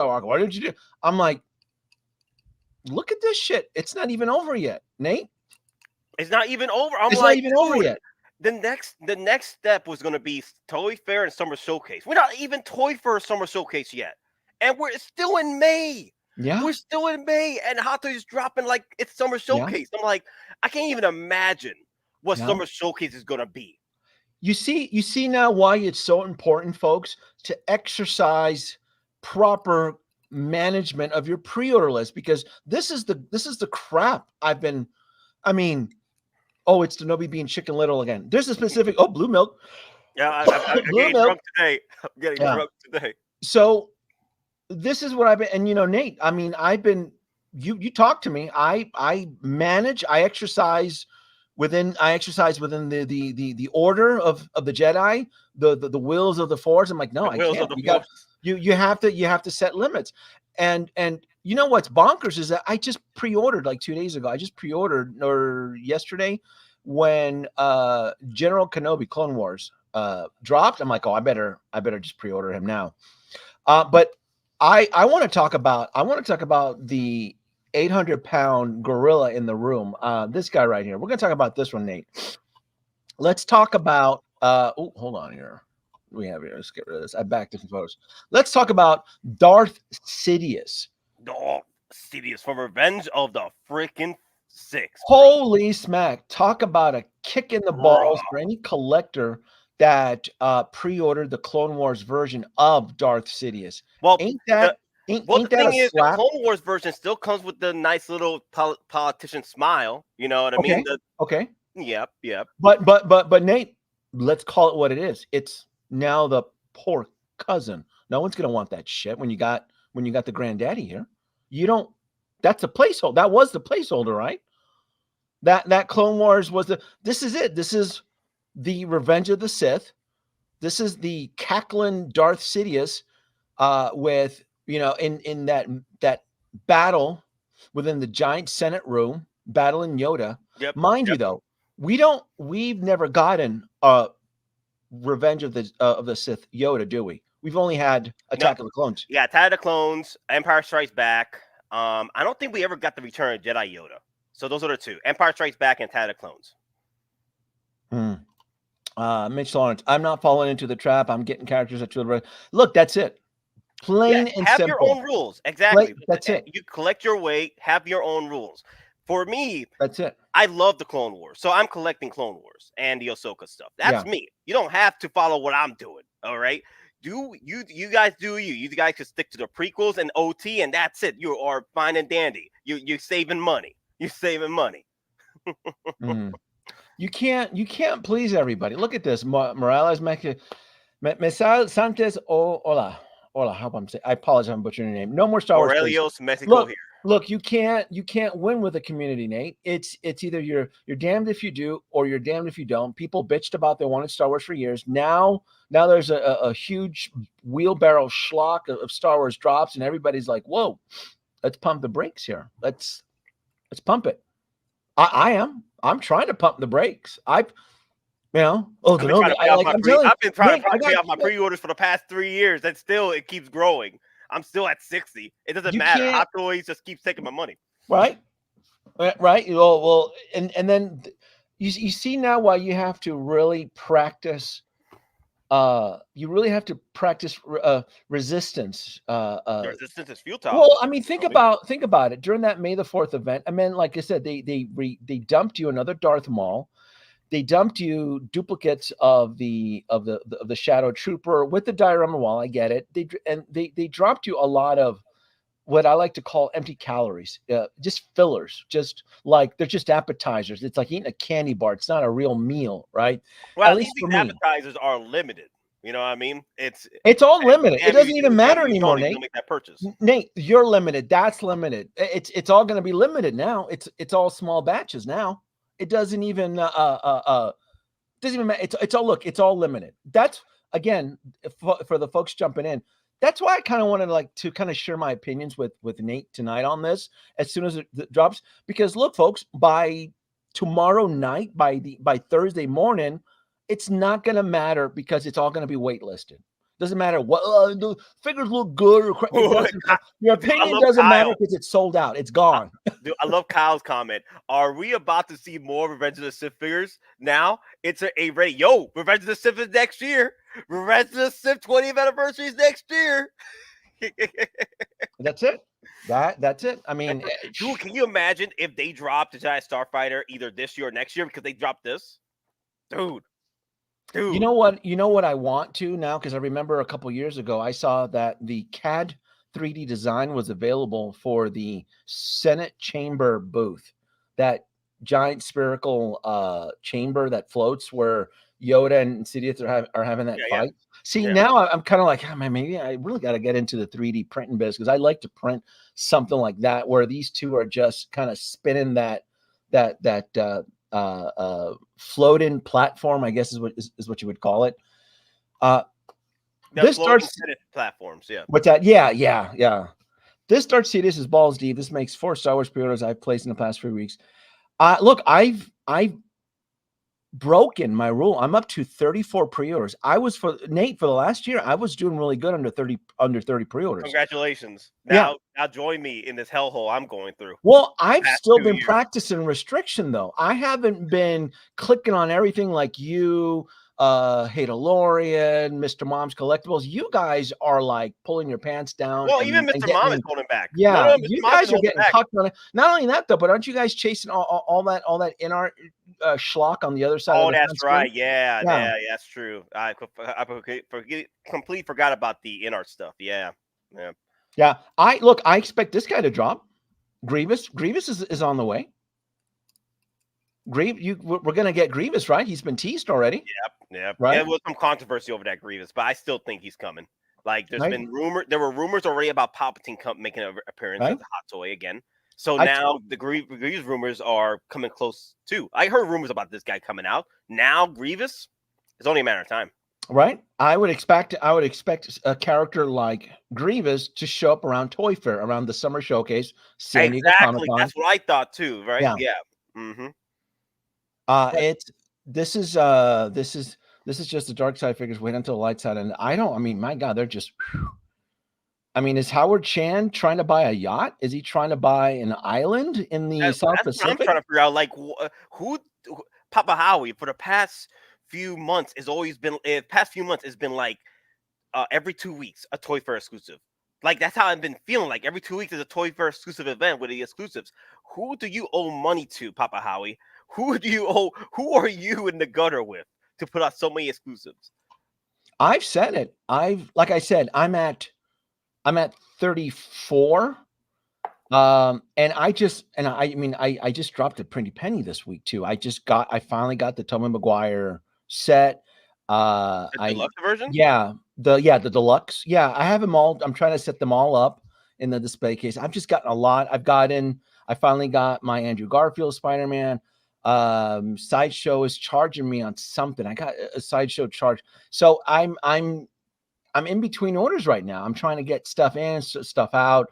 Why did you do? I'm like, look at this shit. It's not even over yet, Nate. It's not even over. I'm It's like, not even over yet. The next step was going to be Toy Fair and Summer Showcase. We're not even Toy Fair or Summer Showcase yet, and we're still in May. Yeah, we're still in May, and Hottoys is dropping like it's Summer Showcase. I'm like, I can't even imagine what Summer Showcase is going to be. You see now why it's so important, folks, to exercise proper management of your pre-order list, because this is the crap I've been. I mean, oh, it's Danoby being Chicken Little again. There's a specific blue milk. Yeah, I'm blue getting milk drunk today. I'm getting drunk today. So this is what I've been, and Nate, I mean, I've been. You talk to me. I manage. I exercise within the order of the Jedi, the wills of the Force. I'm like, no, I can't. You have to set limits. And you know what's bonkers is that I just pre-ordered like 2 days ago. I just pre-ordered or yesterday when General Kenobi Clone Wars dropped. I'm like, oh, I better just pre-order him now. But I want to talk about the 800-pound gorilla in the room. This guy right here. We're going to talk about this one, Nate. Let's talk about hold on here. We have here. Let's get rid of this. I backed different photos. Let's talk about Darth Sidious. Darth Sidious from Revenge of the freaking Sith. Holy smack. Talk about a kick in the balls for any collector that pre-ordered the Clone Wars version of Darth Sidious. Well, ain't that the thing is, the Clone Wars version still comes with the nice little politician smile. You know what I mean? Okay. Yep. But Nate, let's call it what it is. It's now the poor cousin. No one's gonna want that shit when you got the granddaddy here. You don't. That's a placeholder. That was the placeholder, right? That Clone Wars was the. This is it. This is the Revenge of the Sith. This is the cackling Darth Sidious, with in that battle within the giant Senate room, battling Yoda. Yep. Mind you, though, we've never gotten a Revenge of the Sith Yoda, do we? We've only had Attack of the Clones. Yeah, Attack of the Clones, Empire Strikes Back. I don't think we ever got the Return of Jedi Yoda. So those are the two: Empire Strikes Back and Attack of the Clones. Mitch Lawrence, I'm not falling into the trap. I'm getting characters that you'll look. That's it. Plain and have simple. Your own rules. Exactly. That's it. You collect your weight. Have your own rules. For me, that's it. I love the Clone Wars, so I'm collecting Clone Wars and the Ahsoka stuff. That's me. You don't have to follow what I'm doing. All right. You guys do you. You guys can stick to the prequels and OT, and that's it. You are fine and dandy. You're saving money. You're saving money. You can't please everybody. Look at this. Morales Mesal Santos. Hola. How I'm saying? I apologize. I'm butchering your name. No more Star Wars. Aurelios Mexico here. Look, you can't win with a community, Nate. It's either you're damned if you do or you're damned if you don't. People bitched about they wanted Star Wars for years. Now there's a huge wheelbarrow schlock of Star Wars drops, and everybody's like, "Whoa, let's pump the brakes here. Let's pump it." I'm trying to pump the brakes. I've been trying to pay off my pre-orders for the past 3 years, and still it keeps growing. I'm still at 60. It doesn't matter. Hottoys just keeps taking my money. Right. Well, and then you see now why you have to really practice. You really have to practice resistance. Resistance is futile. Well, I mean, think about it. During that May the 4th event, I mean, like I said, they dumped you another Darth Maul. They dumped you duplicates of the Shadow Trooper with the diorama wall. I get it. They dropped you a lot of what I like to call empty calories, just fillers, just like they're just appetizers. It's like eating a candy bar. It's not a real meal, right? Well, at least these appetizers are limited. You know what I mean? It's all limited. It doesn't even matter anymore, Nate. Make that purchase. Nate, you're limited. That's limited. It's all going to be limited now. It's all small batches now. It doesn't even matter. It's all limited. That's again for the folks jumping in. That's why I kind of wanted to kind of share my opinions with Nate tonight on this as soon as it drops. Because look, folks, by tomorrow night, by Thursday morning, it's not going to matter because it's all going to be waitlisted. Doesn't matter what the figures look good or it doesn't, your opinion love doesn't matter Kyle. because it's sold out. It's gone. Dude, I love Kyle's comment. Are we about to see more Revenge of the Sith figures now? It's a ready. Yo, Revenge of the Sith is next year. Revenge of the Sith 20th anniversary is next year. That's it. That's it. I mean, dude, can you imagine if they dropped the Jedi Starfighter either this year or next year because they dropped this? Dude. You know what? You know what I want to now, because I remember a couple years ago I saw that the CAD 3D design was available for the Senate chamber booth. That giant spherical chamber that floats where Yoda and Sidious are having that fight. See, now I'm kind of like, oh, man, maybe I really got to get into the 3D printing business because I like to print something like that where these two are just kind of spinning that floating platform, I guess is what you would call it. This Darth platforms, yeah. What's that? Yeah. This Darth Sidious is balls deep. This makes 4 Star Wars pre-orders I've placed in the past 3 weeks. Look, I've broken my rule. I'm up to 34 pre-orders. I was for Nate for the last year. I was doing really good under 30 pre-orders. Congratulations. Now join me in this hellhole I'm going through. Well, I've still been practicing restriction though. I haven't been clicking on everything like you, Hatalorian, Mr. Mom's Collectibles. You guys are like pulling your pants down. Well, even Mr. Mom is going back. Yeah, you guys are getting cucked on it. Not only that though, but aren't you guys chasing all that in art schlock on the other side? Oh, that's right. Yeah, that's true. I completely forgot about the in art stuff. Yeah. I expect this guy to drop. Grievous is on the way. We're gonna get Grievous, right? He's been teased already. Yep. Right. There was some controversy over that Grievous, but I still think he's coming. Like there were rumors already about Palpatine making an appearance as a hot toy again. So now the Grievous rumors are coming close too. I heard rumors about this guy coming out. Now Grievous, it's only a matter of time. Right. I would expect a character like Grievous to show up around Toy Fair, around the summer showcase. San Diego Comic-Con. That's what I thought too, right? Yeah. Mm-hmm. This is just the dark side figures. Wait until the light side. And my God, they're just is Howard Chan trying to buy a yacht? Is he trying to buy an island in the South Pacific? I'm trying to figure out like who Papa Howie for the past few months has been like every 2 weeks a Toy Fair exclusive. Like that's how I've been feeling. Like every 2 weeks is a Toy Fair exclusive event with the exclusives. Who do you owe money to, Papa Howie? Who are you in the gutter with to put out so many exclusives? I've said it. Like I said, I'm at 34. And I just dropped a pretty penny this week too. I finally got the Tobey Maguire set. The deluxe version? Yeah, the deluxe. Yeah, I have them all. I'm trying to set them all up in the display case. I've just gotten a lot. I finally got my Andrew Garfield Spider-Man. Sideshow is charging me on something. I got a Sideshow charge. So I'm in between orders right now. I'm trying to get stuff in, stuff out.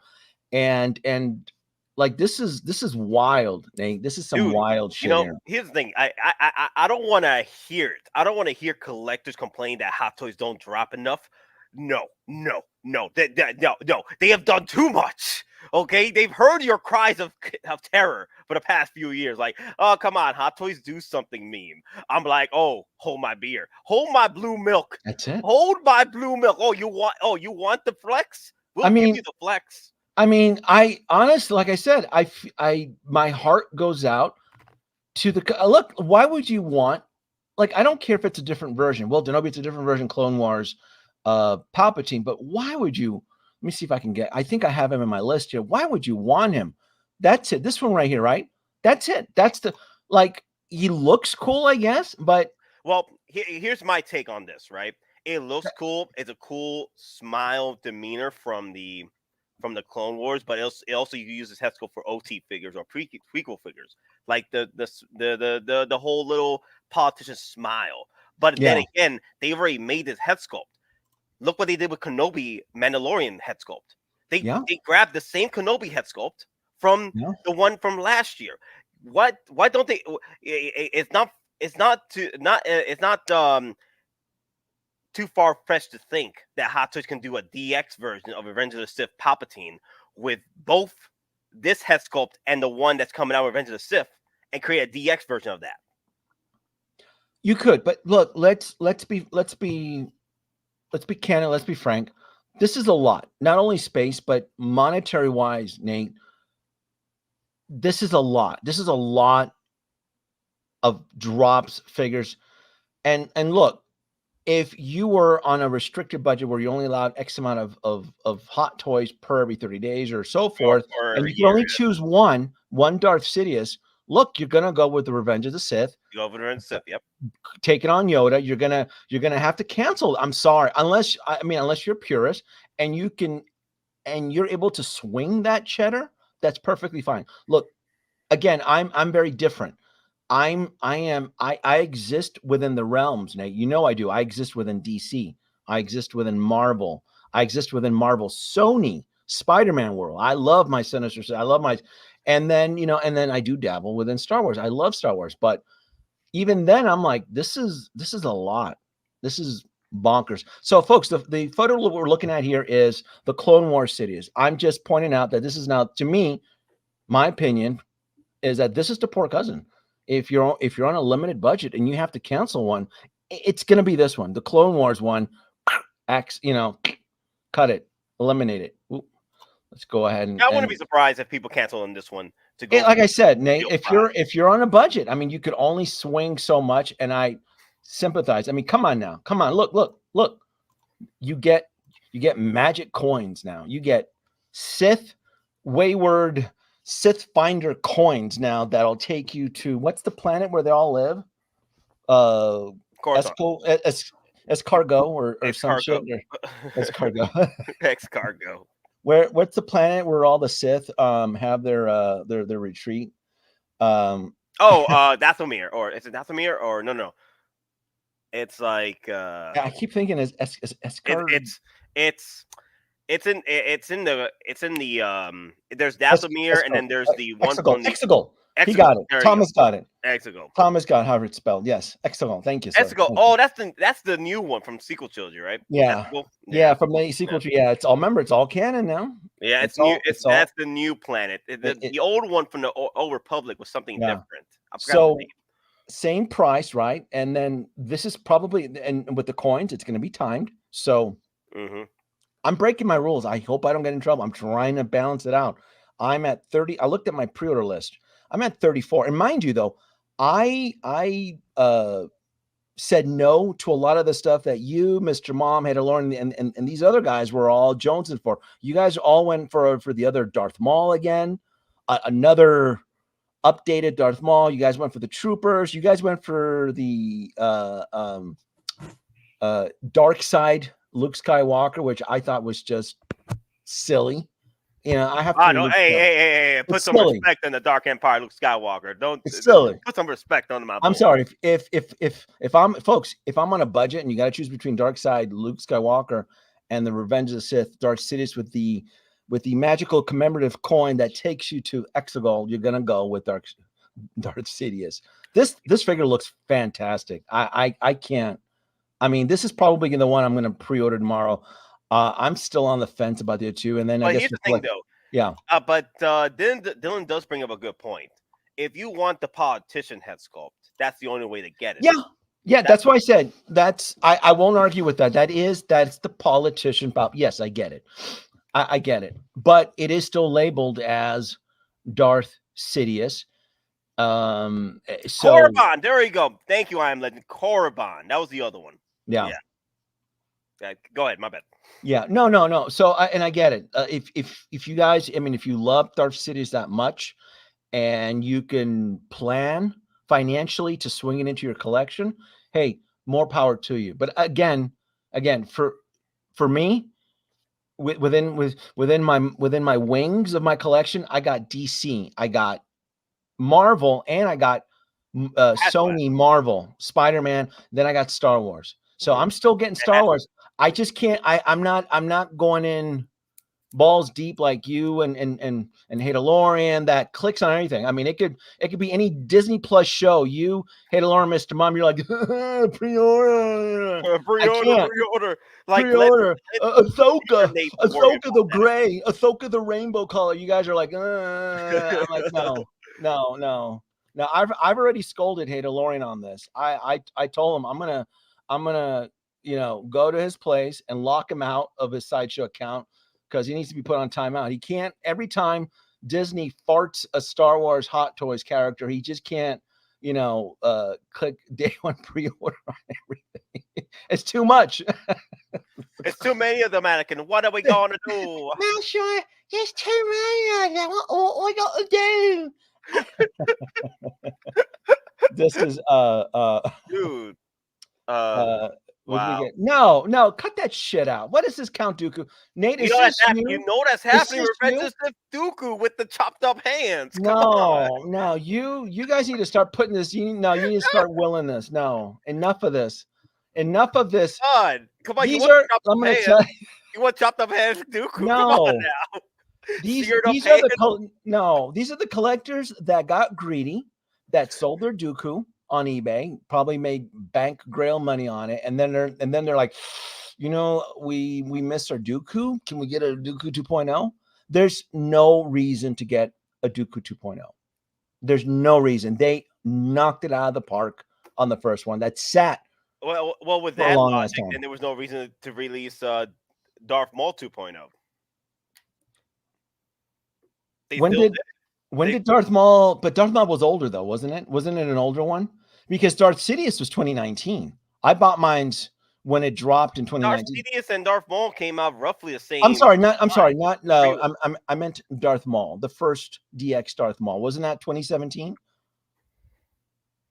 And like this is wild, Nate. This is some wild shit. Here's the thing. I don't want to hear it. I don't want to hear collectors complain that Hot Toys don't drop enough. No. They have done too much. Okay, they've heard your cries of terror for the past few years. Like, oh, come on, Hot Toys, do something. Meme. I'm like, oh, hold my beer, hold my blue milk. That's it. Hold my blue milk. Oh, you want the flex? We'll give you the flex. I honestly, like I said, my heart goes out to the look. Why would you want? Like, I don't care if it's a different version. Well, Danoby, it's a different version. Clone Wars, Palpatine. But why would you? Let me see if I can get. I think I have him in my list here. Why would you want him? That's it. This one right here, right? That's it. That's he looks cool, I guess. But here's my take on this. Right? It looks cool. It's a cool smile demeanor from the Clone Wars, but it also you use this head sculpt for OT figures or prequel figures, like the whole little politician smile. But then again, they already made this head sculpt. Look what they did with Kenobi Mandalorian head sculpt. They grabbed the same Kenobi head sculpt from the one from last year. Why don't they? It's not too far-fetched to think that Hottoys can do a DX version of Revenge of the Sith Palpatine with both this head sculpt and the one that's coming out with Revenge of the Sith and create a DX version of that. You could, but look, let's be candid, let's be frank. This is a lot, not only space, but monetary wise, Nate. This is a lot. This is a lot of drops, figures. And look, if you were on a restricted budget where you only allowed X amount of hot toys per every 30 days or so forth, and you can only choose one Darth Sidious, look, you're gonna go with the Revenge of the Sith. You go with the Revenge of the Sith, yep. Take it on Yoda. You're gonna have to cancel. I'm sorry, unless you're a purist and you're able to swing that cheddar, that's perfectly fine. Look, again, I'm very different. I exist within the realms, Nate. You know I do. I exist within DC. I exist within Marvel. I exist within Marvel, Sony, Spider-Man world. I love my Sinister. I love my, and then I do dabble within Star Wars. I love Star Wars, but even then, I'm like, this is a lot. This is bonkers. So, folks, the photo we're looking at here is the Clone Wars Sidious. I'm just pointing out that this is now, to me, my opinion is that this is the poor cousin. If you're on a limited budget and you have to cancel one, it's going to be this one, the Clone Wars one. Cut it, eliminate it. Ooh, let's go ahead and. I wouldn't be surprised if people cancel on this one. To go like I said, Nate, if you're on a budget, I mean, you could only swing so much, and I sympathize. I mean, come on now, come on, look. You get magic coins now. You get Sith Wayward Sith Finder coins now that'll take you to, what's the planet where they all live? Escargo or some shit. Escargo. Escargo. What's the planet where all the Sith have their retreat? Dathomir, or is it Dathomir, or no? It's like I keep thinking it's in the there's Dathomir, and then there's the one from the Exegol. He got it. Thomas got it. Exegol. Thomas got how it's spelled. Yes, Exegol. Thank you, sir. Exegol. Oh, that's the new one from sequel trilogy, right? Yeah. Yeah, from the sequel trilogy. Yeah, it's all canon now. Yeah, that's the new planet. The old one from the Old Republic was something different. So same price, right? And then this is probably, and with the coins, it's going to be timed. So I'm breaking my rules. I hope I don't get in trouble. I'm trying to balance it out. I'm at 30. I looked at my pre-order list. I'm at 34. And mind you, though, I said no to a lot of the stuff that you, Mr. Mom, had to learn, and these other guys were all jonesing for. You guys all went for the other Darth Maul again, another updated Darth Maul. You guys went for the Troopers. You guys went for the dark side Luke Skywalker, which I thought was just silly. I have to. Hey! Put some respect on the Dark Empire, Luke Skywalker. It's silly. Put some respect on my. I'm sorry if I'm on a budget and you got to choose between Dark Side Luke Skywalker and the Revenge of the Sith Darth Sidious with the magical commemorative coin that takes you to Exegol, you're gonna go with Darth Sidious. This figure looks fantastic. I can't. I mean, this is probably the one I'm going to pre-order tomorrow. I'm still on the fence about the other two, and then I guess here's the thing, though. Yeah. But Dylan does bring up a good point. If you want the politician head sculpt, that's the only way to get it. Yeah. That's why I said I won't argue with that. That's the politician pop. Yes, I get it. I get it, but it is still labeled as Darth Sidious. So Korriban, there you go. Thank you, I am Legend. Korriban, that was the other one. Yeah. Go ahead, my bad. Yeah, no. So I get it. If you guys, I mean, if you love Darth Sidious that much, and you can plan financially to swing it into your collection, hey, more power to you. But again, for me, within my wings of my collection, I got DC, I got Marvel, and I got Sony Marvel, Spider-Man. Then I got Star Wars. So I'm still getting Star Wars. I just can't. I'm not going in balls deep like you and Hadalorian that clicks on anything. I mean, it could be any Disney Plus show. You, Hadalorian, Mr. Mom, you're like pre-order. I can't pre-order. Like pre-order. Ahsoka Ahsoka the gray, Ahsoka the rainbow color. You guys are like, I'm like, no. I've already scolded Hadalorian on this. I told him I'm gonna go to his place and lock him out of his Sideshow account because he needs to be put on timeout. He can't, every time Disney farts a Star Wars Hot Toys character, he just can't, click day one pre-order on everything. It's too much. It's too many of them, Anakin. What are we going to do? Sure, there's too many of them. What we got to do? This is dude. Wow. No, cut that shit out. What is this Count Dooku? Nate, is this you? You know that's happening. Revenge of Sith Dooku with the chopped up hands. No, you guys need to start putting this. You need to start willing this. No, enough of this. Enough of this. God, come on. These are. I'm going to tell you. You want chopped up hands, Dooku? No. Come on now. These are the collectors that got greedy, that sold their Dooku on eBay, probably made bank grail money on it, and then they're like, we miss our Dooku. Can we get a Dooku 2.0? There's no reason to get a Dooku 2.0. There's no reason. They knocked it out of the park on the first one. That sat well with that logic, and there was no reason to release Darth Maul 2.0. When did Darth Maul? But Darth Maul was older though, wasn't it? Wasn't it an older one? Because Darth Sidious was 2019. I bought mine when it dropped in 2019. Darth Sidious and Darth Maul came out roughly the same. I meant Darth Maul, the first DX Darth Maul. Wasn't that 2017?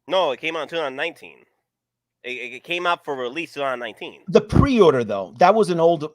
No, it came out in 2019. It came out for release 2019. The pre-order though, that was an older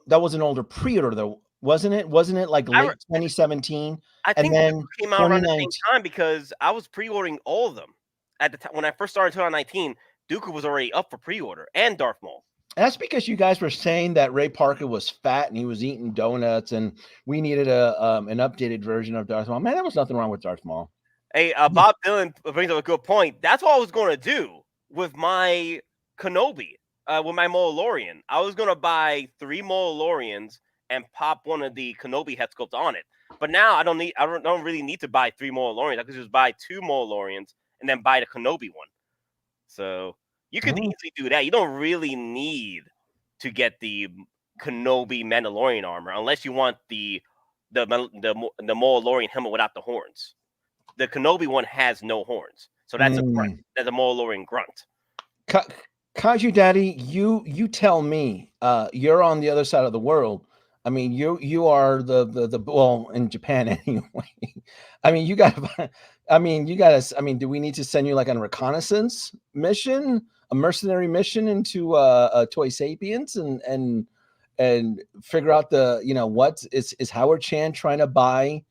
pre-order though. Wasn't it like late 2017? I think it came out around the same time because I was pre-ordering all of them at the time when I first started in 2019. Dooku was already up for pre-order and Darth Maul. That's because you guys were saying that Ray Parker was fat and he was eating donuts, and we needed an updated version of Darth Maul. Man, there was nothing wrong with Darth Maul. Hey, Bob Dylan brings up a good point. That's what I was going to do with my Kenobi, with my Mandalorian. I was going to buy 3 Mandalorians and pop one of the Kenobi head sculpts on it. But now I don't really need to buy 3 Mandalorians. I could just buy 2 Mandalorians and then buy the Kenobi one. So you could easily do that. You don't really need to get the Kenobi Mandalorian armor unless you want the Mandalorian helmet without the horns. The Kenobi one has no horns, so that's a grunt. That's a Mandalorian grunt. Kaiju Daddy, you tell me. You're on the other side of the world. I mean, you are the well in Japan anyway. I mean, you got to. I mean, do we need to send you like on a reconnaissance mission, a mercenary mission into Toy Sapiens and figure out what is Howard Chan trying to buy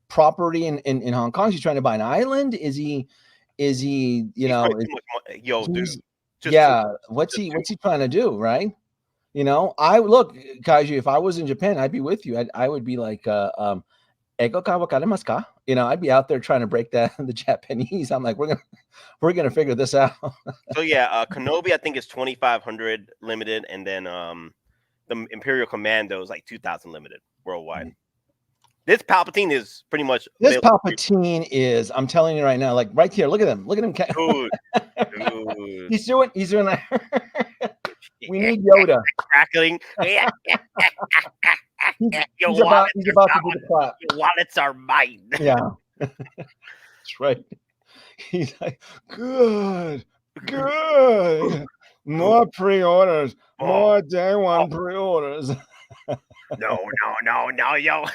property in Hong Kong? Is he trying to buy an island? Is he dude? What's he trying to do, right? I look, Kaiju, if I was in Japan, I'd be with you. I would be like, Ego ka wakarimasu ka? I'd be out there trying to break the Japanese. I'm like, we're gonna figure this out. So yeah, Kenobi I think is 2,500 limited, and then the Imperial Commando is like 2,000 limited worldwide. This Palpatine is pretty much. This Palpatine is. I'm telling you right now, like right here. Look at him. Dude. He's doing that. We need Yoda. Crackling. He's about to do the clap. Your wallets are mine. Yeah. That's right. He's like, good. More pre-orders. More day one pre-orders. No, yo.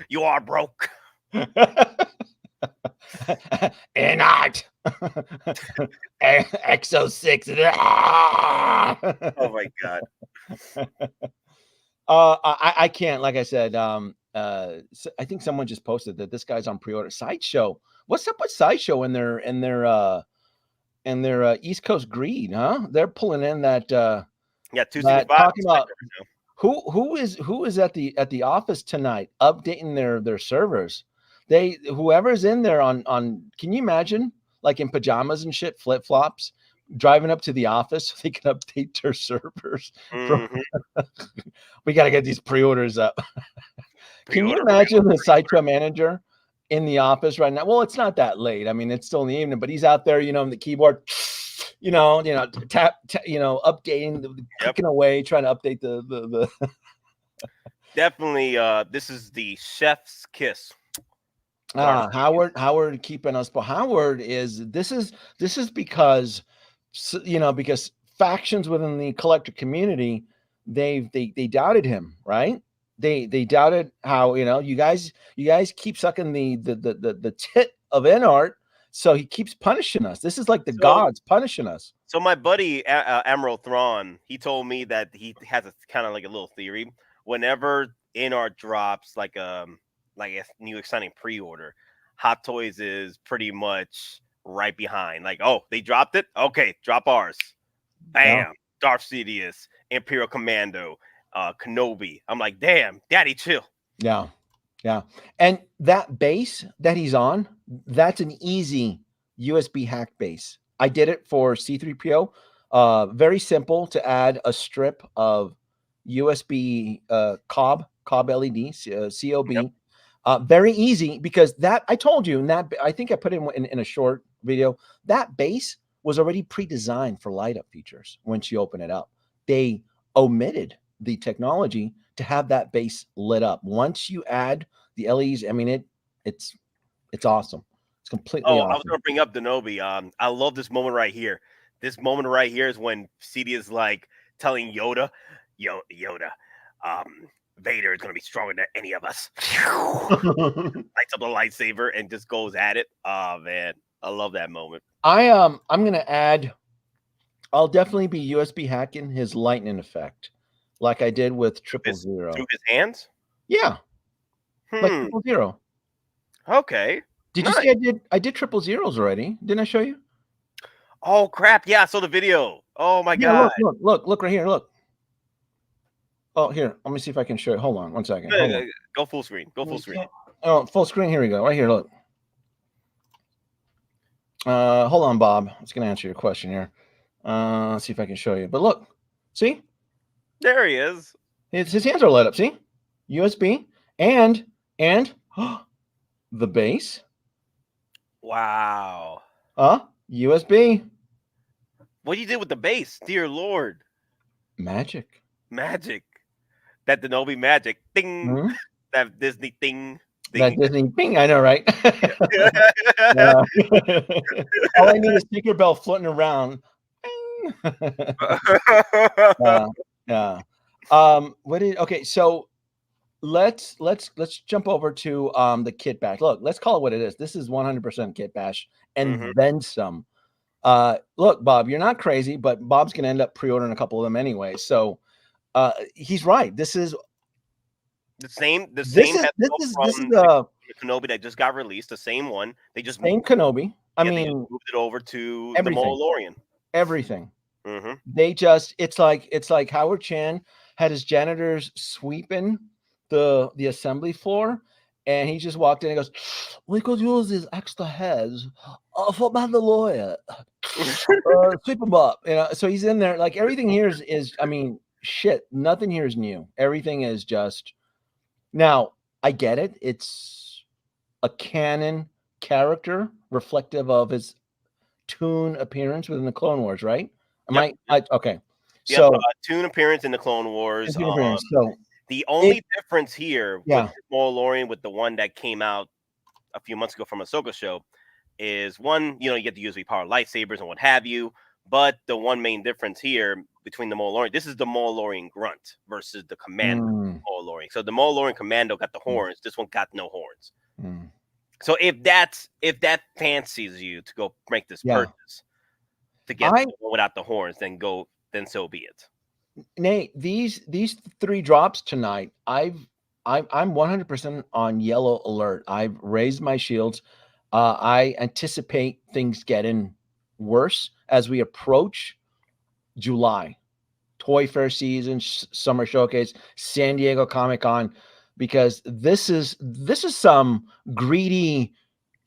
You are broke. And not. X06. Oh my god. I can't, like I said, I think someone just posted that this guy's on pre-order. Sideshow. What's up with Sideshow and their East Coast greed, huh? They're pulling in that 265. talking about who is at the office tonight updating their servers? Whoever's in there on can you imagine, like in pajamas and shit, flip flops, driving up to the office so they can update their servers. We got to get these pre-orders up. Can you imagine the Sideshow manager in the office right now? Well, it's not that late. I mean, it's still in the evening, but he's out there, on the keyboard, tap, updating, clicking away, trying to update the. Definitely, this is the chef's kiss. Howard keeping us, but Howard this is because, because factions within the collector community, they doubted him, right? They doubted how, you guys keep sucking the tit of Inart, so he keeps punishing us. This is like the gods punishing us. So my buddy Admiral Thrawn, he told me that he has a kind of like a little theory. Whenever Inart drops like a new exciting pre-order, Hottoys is pretty much right behind. Like, oh, they dropped it, okay, drop ours. Bam, yeah. Darth Sidious, Imperial Commando, Kenobi. I'm like, damn, daddy, chill. Yeah. And that base that he's on, that's an easy USB hack base. I did it for C-3PO. Very simple to add a strip of USB cob LED, COB. Yep. Very easy, because that I told you, and that I think I put in a short video, that base was already pre-designed for light up features. Once you open it up, they omitted the technology to have that base lit up. Once you add the LEDs, I mean, it's awesome. It's completely awesome. I was going to bring up Danoby. I love this moment right here. This moment right here is when Sidious is like telling Yoda, Yoda, Vader is going to be stronger than any of us. Lights up the lightsaber and just goes at it. Oh man, I love that moment. I'm going to add, I'll definitely be USB hacking his lightning effect, like I did with 000. Through his hands? Yeah. Like 000. Okay. Did you see I did 000s already? Didn't I show you? Oh crap. Yeah, I saw the video. Oh my god. Look right here. Look. Oh, here. Let me see if I can show it. Hold on 1 second. Go full screen. Go full screen. Oh, full screen. Here we go. Right here. Look. Hold on, Bob. I was going to answer your question here. Let's see if I can show you. But look. See? There he is. His hands are lit up. See? USB and the base. Wow. USB. What you did with the base, dear Lord? Magic. That Danoby magic. Ding. Mm-hmm. That Disney thing. That Disney bing. I know, right? All I need is Tinkerbell floating around. Yeah. Okay, so let's jump over to the kit bash. Look, let's call it what it is. This is 100% kit bash and then some. Look, Bob, you're not crazy, but Bob's gonna end up pre-ordering a couple of them anyway. So he's right. This is the same. This is Kenobi that just got released. The same one. They just same Kenobi. I mean, moved it over to the Mandalorian. Everything. They just it's like Howard Chan had his janitors sweeping the assembly floor, and he just walked in and goes, "We could use these extra heads for Mandalorian. Sweep them up." So he's in there. Like everything here is I mean, shit. Nothing here is new. Everything is just. Now I get it. It's a canon character reflective of his toon appearance within the Clone Wars, right? Okay. Yep, so toon appearance in the Clone Wars. So the only difference here with Mandalorian with the one that came out a few months ago from Ahsoka show is one, you get the USB power lightsabers and what have you. But the one main difference here between the Mandalorian, this is the Mandalorian grunt versus the Commando Mandalorian. So the Mandalorian Commando got the horns. This one got no horns. So if that fancies you to go make this purchase to get the one without the horns, then so be it. Nate, these 3 drops tonight, I'm 100% on yellow alert. I've raised my shields. I anticipate things getting worse as we approach July. Toy Fair season, summer showcase, San Diego Comic-Con, because this is some greedy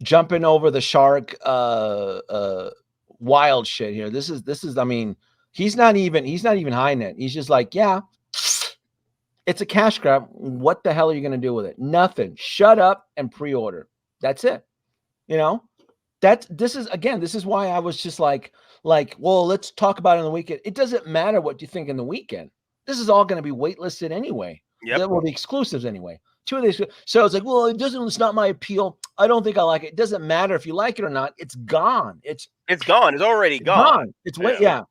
jumping over the shark wild shit here. This is I mean, he's not even hiding it. He's just like, yeah, it's a cash grab. What the hell are you going to do with it? Nothing. Shut up and pre-order. That's it. You know, this is why I was just like, well, let's talk about it on the weekend. It doesn't matter what you think in the weekend. This is all going to be waitlisted anyway. Yep. Well, the exclusives anyway. Two of these. So it's like, well, it's not my appeal. I don't think I like it. It doesn't matter if you like it or not. It's gone. It's gone. It's already gone. It's yeah.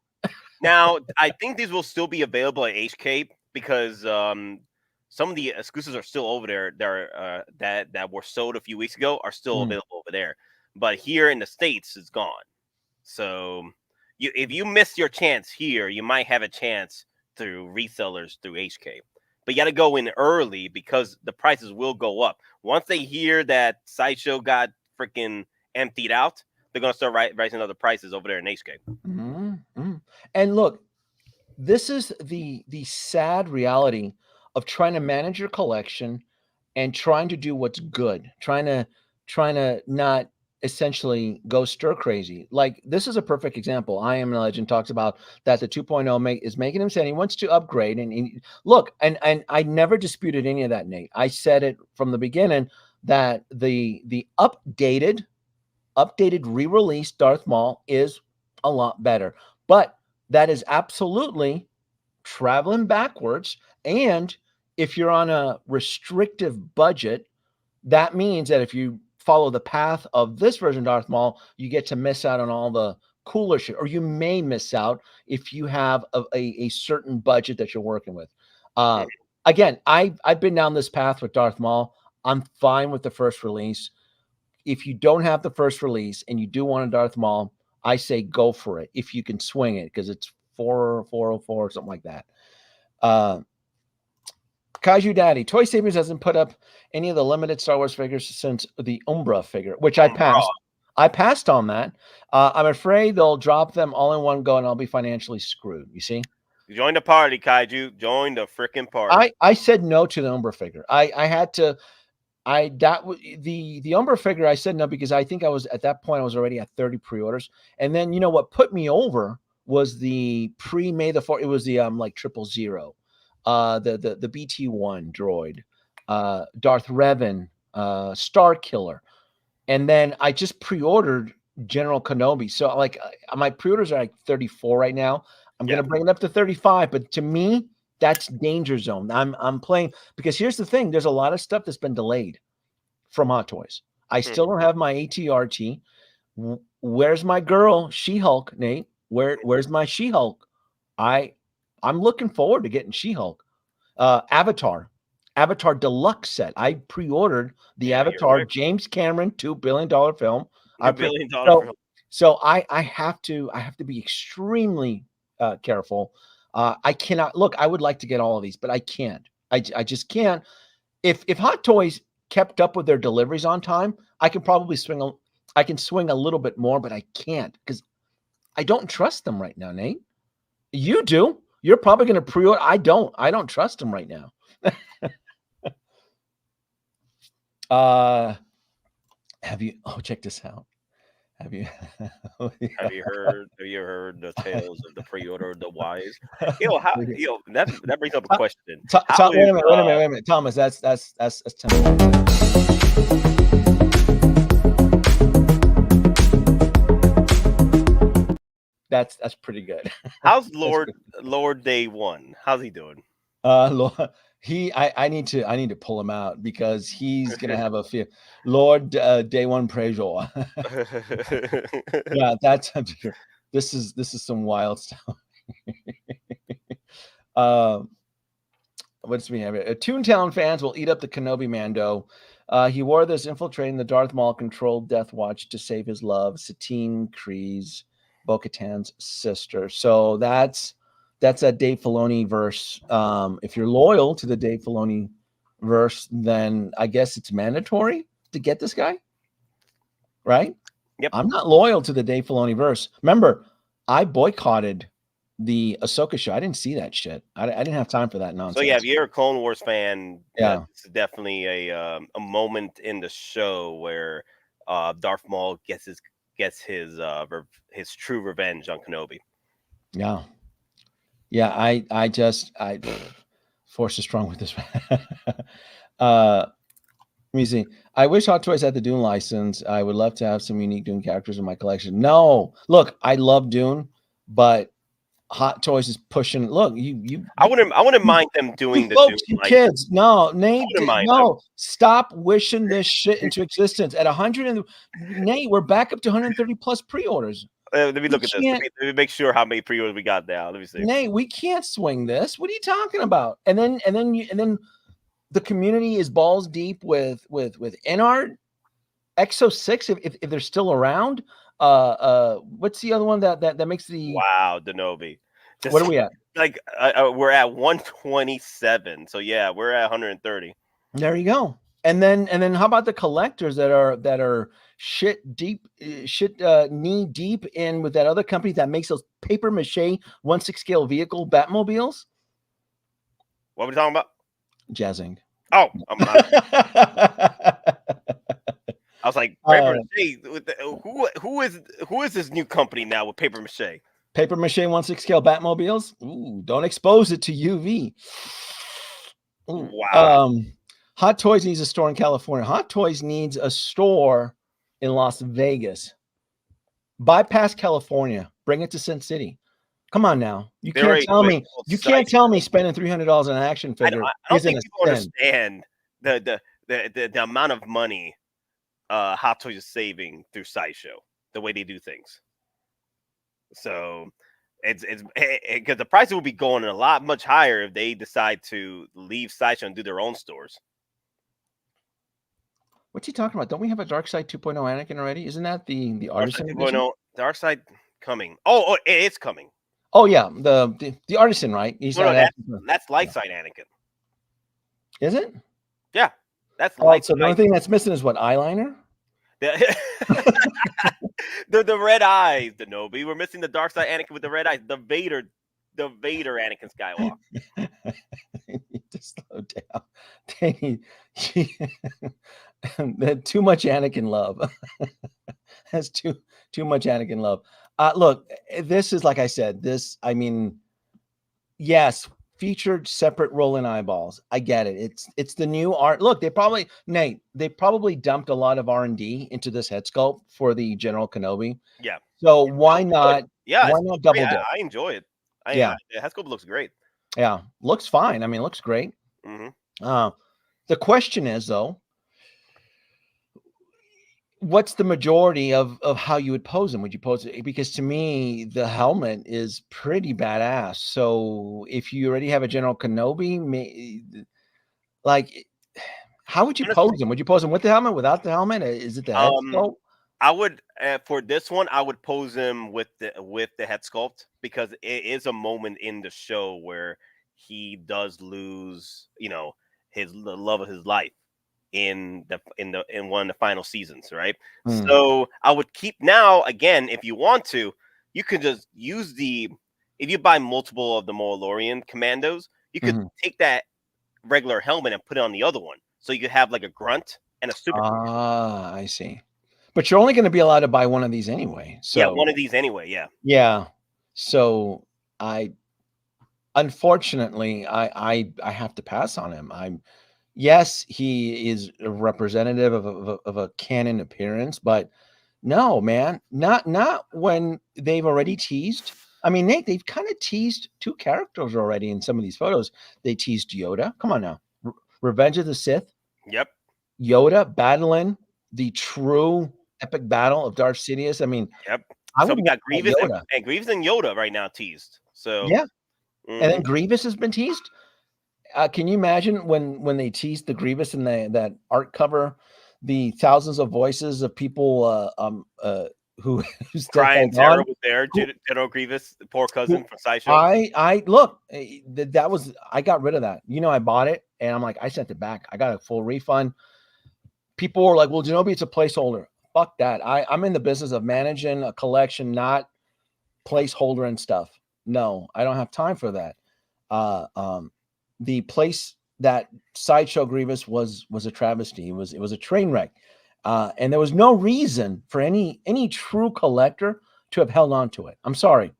Now, I think these will still be available at HK because some of the exclusives are still over there. That were sold a few weeks ago are still available over there. But here in the States, it's gone. So if you miss your chance here, you might have a chance through resellers through HK. But you got to go in early because the prices will go up. Once they hear that Sideshow got freaking emptied out, they're going to start raising other prices over there in HK. Mm-hmm. And look, this is the sad reality of trying to manage your collection and trying to do what's good, trying to not essentially go stir crazy. Like, this is a perfect example. I Am a Legend talks about that the 2.0 is making him say he wants to upgrade. And look, and I never disputed any of that, Nate. I said it from the beginning that the updated re-release Darth Maul is a lot better. But that is absolutely traveling backwards. And if you're on a restrictive budget, that means that if you follow the path of this version of Darth Maul, you get to miss out on all the cooler shit, or you may miss out if you have a certain budget that you're working with. Again, I've been down this path with Darth Maul. I'm fine with the first release. If you don't have the first release and you do want a Darth Maul, I say go for it if you can swing it, because it's 404, something like that. Kaiju Daddy, Toy Savings hasn't put up any of the limited Star Wars figures since the Umbra figure, which I passed. I passed on that. I'm afraid they'll drop them all in one go, and I'll be financially screwed. You see? Join the party, Kaiju. Join the freaking party. I said no to the Umbra figure. I had to. The Umbra figure, I said no because I think I was at that point I was already at 30 pre-orders, and then what put me over was the pre-May the 4th. It was the like 000. The BT-1 droid, Darth Revan, Star Killer, and then I just pre-ordered General Kenobi. So like my pre-orders are like 34 right now. I'm gonna bring it up to 35, but to me, that's danger zone. I'm playing because here's the thing: there's a lot of stuff that's been delayed from Hottoys. I still don't have my ATRT. Where's my girl She-Hulk, Nate? Where's my She-Hulk? I'm looking forward to getting She-Hulk. Avatar Deluxe set. I pre-ordered the Avatar James Cameron $2 billion film. $2 billion film. So I have to be extremely careful. I cannot look. I would like to get all of these, but I can't. I just can't. If Hot Toys kept up with their deliveries on time, I can probably swing a little bit more, but I can't because I don't trust them right now, Nate. You do. You're probably going to pre-order. I don't trust them right now. Have you? Oh, check this out. Have you? Have you heard the tales of the pre-order of the wise? That brings up a question. Wait a minute, Thomas. That's 10. That's pretty good. How's Lord Day One? How's he doing? Lord, I need to pull him out because he's gonna have a fear. Lord Day One Prejor. Yeah, this is some wild stuff. What's we have here? Toontown fans will eat up the Kenobi Mando. He wore this infiltrating the Darth Maul controlled Death Watch to save his love, Satine Kryze, Bo-Katan's sister. So that's a Dave Filoni verse. If you're loyal to the Dave Filoni verse, then I guess it's mandatory to get this guy, right? Yep. I'm not loyal to the Dave Filoni verse. Remember, I boycotted the Ahsoka show. I didn't see that shit. I didn't have time for that nonsense. So yeah, if you're a Clone Wars fan, Yeah. this is definitely a moment in the show where Darth Maul gets his true revenge on Kenobi. Yeah. Yeah, I Force is strong with this. Let me see. I wish Hot Toys had the Dune license. I would love to have some unique Dune characters in my collection. No, look, I love Dune, but Hot Toys is pushing. Look, I wouldn't mind them doing the Dune folks, you license. kids. No, Nate, wouldn't mind no. Stop wishing this shit into existence. At 100 and Nate, we're back up to 130 plus pre-orders. Let me look at this. Let me make sure how many pre-orders we got now. Let me see. Nate, we can't swing this. What are you talking about? And then the community is balls deep with Enard, Exo 6 if they're still around. What's the other one that makes the Danoby. What are we at? Like we're at 127. So yeah, we're at 130. There you go. And then how about the collectors that are knee deep in with that other company that makes those paper mache 1/6 scale vehicle Batmobiles? What are we talking about? Jazzing. Oh, I'm not. I was like, paper mache. Who is this new company now with paper mache? Paper mache 1/6 scale Batmobiles. Ooh, don't expose it to UV. Ooh. Wow. Hot Toys needs a store in California. Hot Toys needs a store in Las Vegas. Bypass California. Bring it to Sin City. Come on now. You can't tell me. You can't tell me spending $300 on an action figure. I don't think people understand the amount of money Hot Toys is saving through Sideshow, the way they do things. So it's because the prices will be going a lot much higher if they decide to leave Sideshow and do their own stores. What's he talking about? Don't we have a Dark Side 2.0 Anakin already? Isn't that the artisan? Dark Side coming. Oh, it's coming. Oh yeah, the artisan, right? He's that's light side Anakin. Is it? Yeah, that's light. So the only thing that's missing is what, eyeliner? the red eyes, Danoby. We're missing the dark side Anakin with the red eyes. The Vader Anakin Skywalker. Just slow down. Too much Anakin love. That's too much Anakin love. Look, this is, like I said, yes, featured separate rolling eyeballs. I get it. It's the new art. Look, they probably dumped a lot of R&D into this head sculpt for the General Kenobi. Yeah. So why not? Yeah. Why not double dip? I enjoy it. The head sculpt looks great. Yeah, looks fine. I mean, it looks great. Mm-hmm. The question is, though, what's the majority of how you would pose them? Would you pose it? Because to me, the helmet is pretty badass. So if you already have a General Kenobi, how would you pose them? Would you pose them with the helmet, without the helmet? Is it the head sculpt? I would for this one, I would pose him with the head sculpt, because it is a moment in the show where he does lose, the love of his life in one of the final seasons, right? So I would keep, now again, if you want to, you could just use if you buy multiple of the Mandalorian commandos, you could take that regular helmet and put it on the other one, so you could have like a grunt and a super. I see. But you're only going to be allowed to buy one of these anyway. So yeah, one of these anyway. Yeah. Yeah. So unfortunately, I have to pass on him. Yes, he is a representative of a canon appearance, but no, man, not when they've already teased. I mean, Nate, they've kind of teased two characters already in some of these photos. They teased Yoda. Come on now. Revenge of the Sith. Yep. Yoda battling the true epic battle of Darth Sidious. I mean, yep. So we got Grievous and Grievous and Yoda right now teased. So yeah. And then Grievous has been teased. Can you imagine when they teased the Grievous in that art cover, the thousands of voices of people who crying terror was there, General Grievous, the poor cousin from Sideshow. I look, that was, I got rid of that. I bought it and I'm like, I sent it back. I got a full refund. People were like, well, Danoby, it's a placeholder. Fuck that. I'm in the business of managing a collection, not placeholder and stuff. No, I don't have time for that. The place that Sideshow Grievous was a travesty. It was a train wreck, and there was no reason for any true collector to have held on to it. I'm sorry.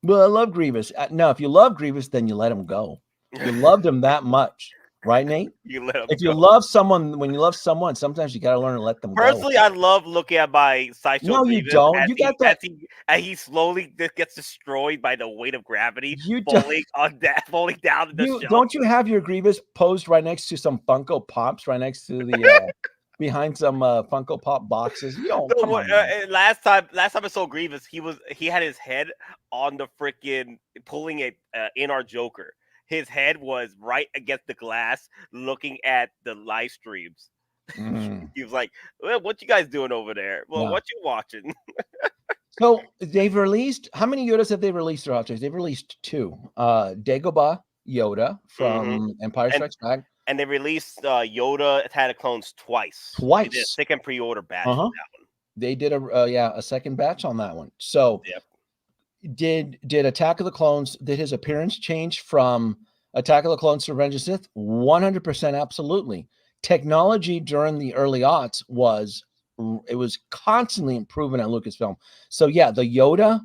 Well, I love Grievous. No, if you love Grievous, then you let him go. You loved him that much, right, Nate? You let him If go. you love someone, when you love someone, sometimes you got to learn to let them go. Personally, I love looking at my Sideshow No, you Grievous don't. as You got that. As he slowly gets destroyed by the weight of gravity, You don't. falling down in the shelf. Don't you have your Grievous posed right next to some Funko Pops, right next to the behind some Funko Pop boxes? You don't. No, Come on, man. last time I saw Grievous, he had his head on the freaking pulling a in our Joker. His head was right against the glass, looking at the live streams. He was like, well, "What you guys doing over there? Well, Yeah. what you watching?" So they've released, how many Yodas have they released throughout? They've released 2. Dagobah Yoda from Empire Strikes Back. And they released Yoda Attack of the Clones twice. They did a second pre-order batch on that one. They did a second batch on that one. So did Attack of the Clones, did his appearance change from Attack of the Clones to Revenge of the Sith? 100% absolutely. Technology during the early aughts was constantly improving on Lucasfilm. So yeah, the Yoda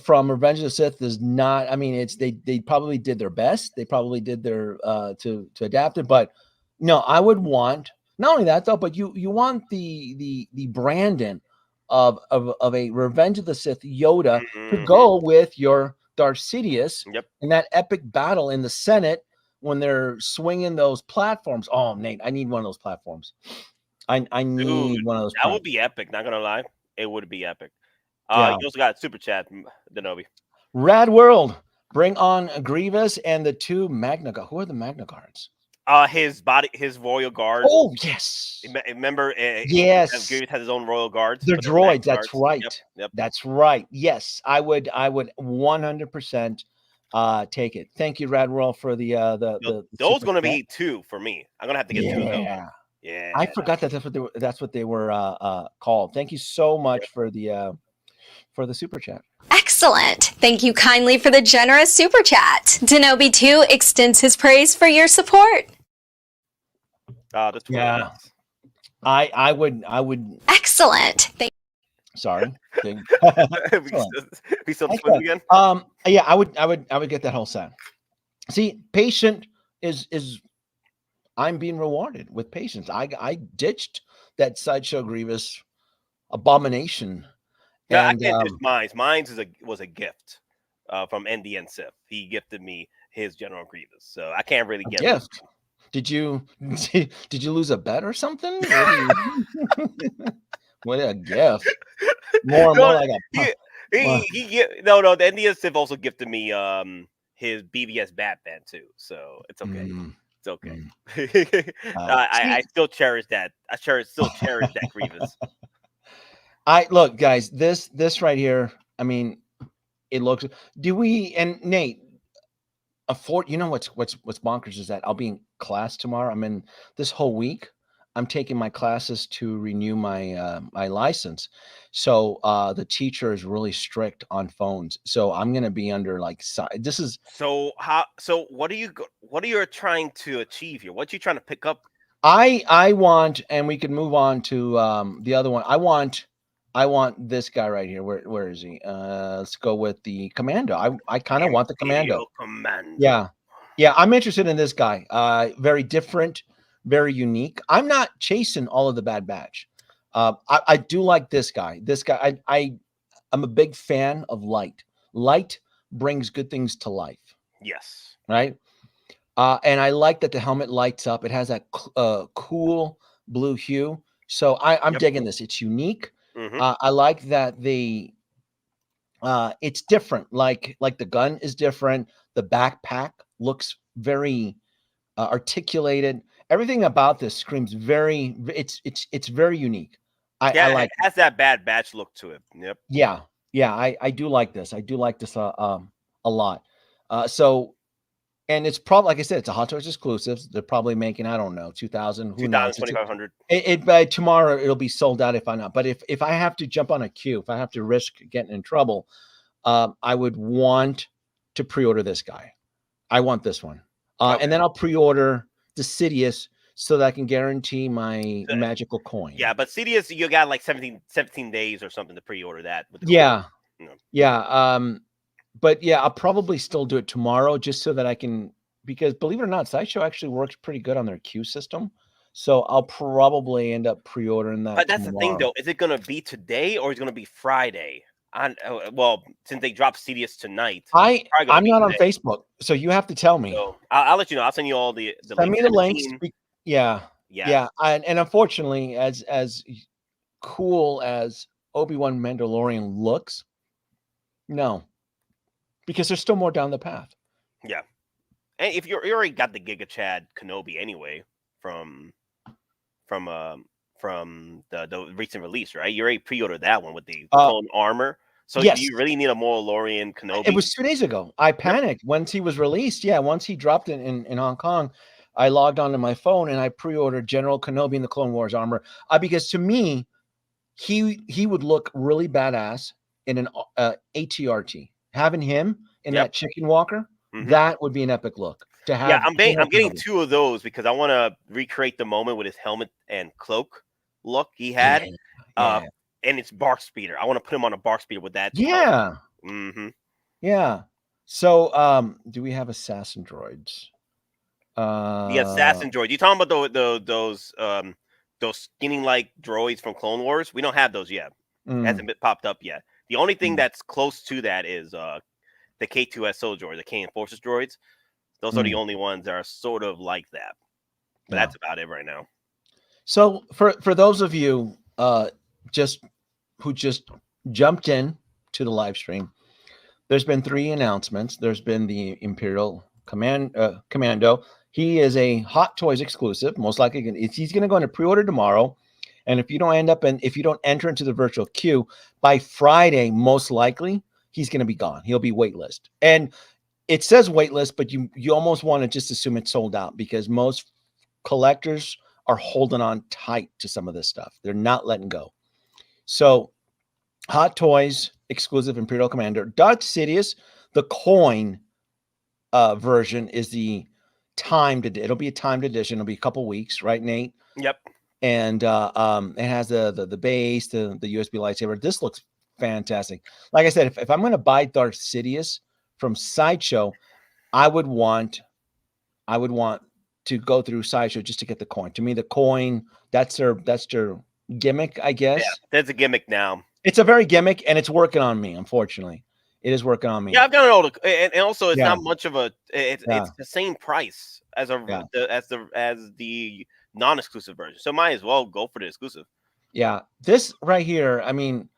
from Revenge of the Sith is not, I mean, it's they probably did their best. They probably did their to adapt it, but no, I would want not only that though, but you want the Brandon of a Revenge of the Sith Yoda to go with your Darth Sidious in that epic battle in the Senate when they're swinging those platforms. Oh, Nate, I need one of those platforms. I need one of those. That would be epic. Not gonna lie, it would be epic. Yeah. You also got super chat, Danoby. Rad World, bring on Grievous and the 2 Magna Guards. Who are the Magna Guards? His royal guards. Oh yes. Remember? Yes. Grievous has his own royal guards. They're droids. That's right. Yep. That's right. Yes, I would 100% take it. Thank you, Rad World, for the those going to be 2 for me. I'm gonna have to get 2 of those. Yeah. I forgot that's what they were called. Thank you so much for the super chat. Excellent. Thank you kindly for the generous super chat. Danoby 2 extends his praise for your support. That's yeah. I would. Excellent. Sorry. We still again. Yeah, I would get that whole set. See, patient is I'm being rewarded with patience. I ditched that Sideshow Grievous abomination. Yeah, and, I can't ditch mine. Mine was a gift from NDN Sith. He gifted me his General Grievous, so I can't really get gift. Did you lose a bet or something? What a gift! More like a. No. The NDN Sith also gifted me his BVS Batman too, so it's okay. It's okay. I still cherish that. Still cherish that Grievous. Look, guys, this right here. I mean, it looks. Do we and Nate? You know what's bonkers is that I'll be in class tomorrow. I'm in this whole week. I'm taking my classes to renew my my license. So the teacher is really strict on phones. So I'm gonna be under like this is. So what are you trying to achieve here? What are you trying to pick up? I want, and we can move on to the other one. I want this guy right here. Where is he? Let's go with the Commando. I kind of want the Commando. Yeah. I'm interested in this guy. Very different, very unique. I'm not chasing all of the Bad Batch. I do like this guy. This guy. I'm a big fan of light. Light brings good things to life. Yes. Right. And I like that the helmet lights up. It has that cool blue hue. So I'm digging this. It's unique. I like that it's different. Like the gun is different. The backpack looks very articulated. Everything about this screams very. It's very unique. I like. It has that Bad Batch look to it. Yep. Yeah. I do like this. I do like this a lot. So. And it's probably, like I said, it's a Hottoys exclusive. They're probably making, I don't know, 2,000, who knows? 2,500. By tomorrow, it'll be sold out if I'm not. But if I have to jump on a queue, if I have to risk getting in trouble, I would want to pre-order this guy. I want this one. Okay. And then I'll pre-order the Sidious so that I can guarantee my magical coin. Yeah, but Sidious, you got like 17 days or something to pre-order that. With the Yeah. coin. Yeah. But yeah, I'll probably still do it tomorrow just so that I can, because believe it or not, Sideshow actually works pretty good on their queue system. So I'll probably end up pre-ordering that. But that's the thing, though. Is it going to be today or is it going to be Friday? Well, since they dropped Sidious tonight, I'm not on Facebook, so you have to tell me. So I'll let you know. I'll send you all the send me the links. Yeah. And unfortunately, as cool as Obi-Wan Mandalorian looks, no, because there's still more down the path. Yeah, and if you already got the Giga Chad Kenobi anyway from the recent release, right? You already pre-ordered that one with the clone armor. So yes. Do you really need a Mandalorian Kenobi? It was 2 days ago. I panicked once he was released. Yeah, once he dropped it in Hong Kong, I logged onto my phone and I pre-ordered General Kenobi in the Clone Wars armor because to me, he would look really badass in an ATRT. Having him in that chicken walker, that would be an epic look. To have, yeah, I'm getting 2 of those because I want to recreate the moment with his helmet and cloak look he had. And it's Bark Speeder. I want to put him on a Bark Speeder with that. Yeah. Yeah. So, do we have assassin droids? The assassin droid. You talking about those skinning like droids from Clone Wars? We don't have those yet. Hasn't been popped up yet. The only thing that's close to that is the K2SO droid, the K Forces droids. Those are the only ones that are sort of like that. But that's about it right now. So for those of you who just jumped in to the live stream, there's been 3 announcements. There's been the Imperial Commando. He is a Hottoys exclusive. Most likely, he's going to go into pre-order tomorrow. And if you don't enter into the virtual queue by Friday, most likely he's going to be gone. He'll be waitlist. And it says waitlist, but you almost want to just assume it's sold out because most collectors are holding on tight to some of this stuff. They're not letting go. So Hottoys exclusive Imperial Commander. Darth Sidious, the coin version is the timed edition. It'll be a timed edition. It'll be a couple weeks, right, Nate? Yep. And it has the base, the USB lightsaber. This looks fantastic. Like I said, if I'm going to buy Darth Sidious from Sideshow, I would want to go through Sideshow just to get the coin. To me, the coin, that's their gimmick, I guess. Yeah, that's a gimmick now. It's a very gimmick, and it's working on me. Unfortunately, it is working on me. Yeah, I've got it all. And also, it's not much of a. It's the same price as the non-exclusive version. So might as well go for the exclusive. Yeah, this right here. I mean,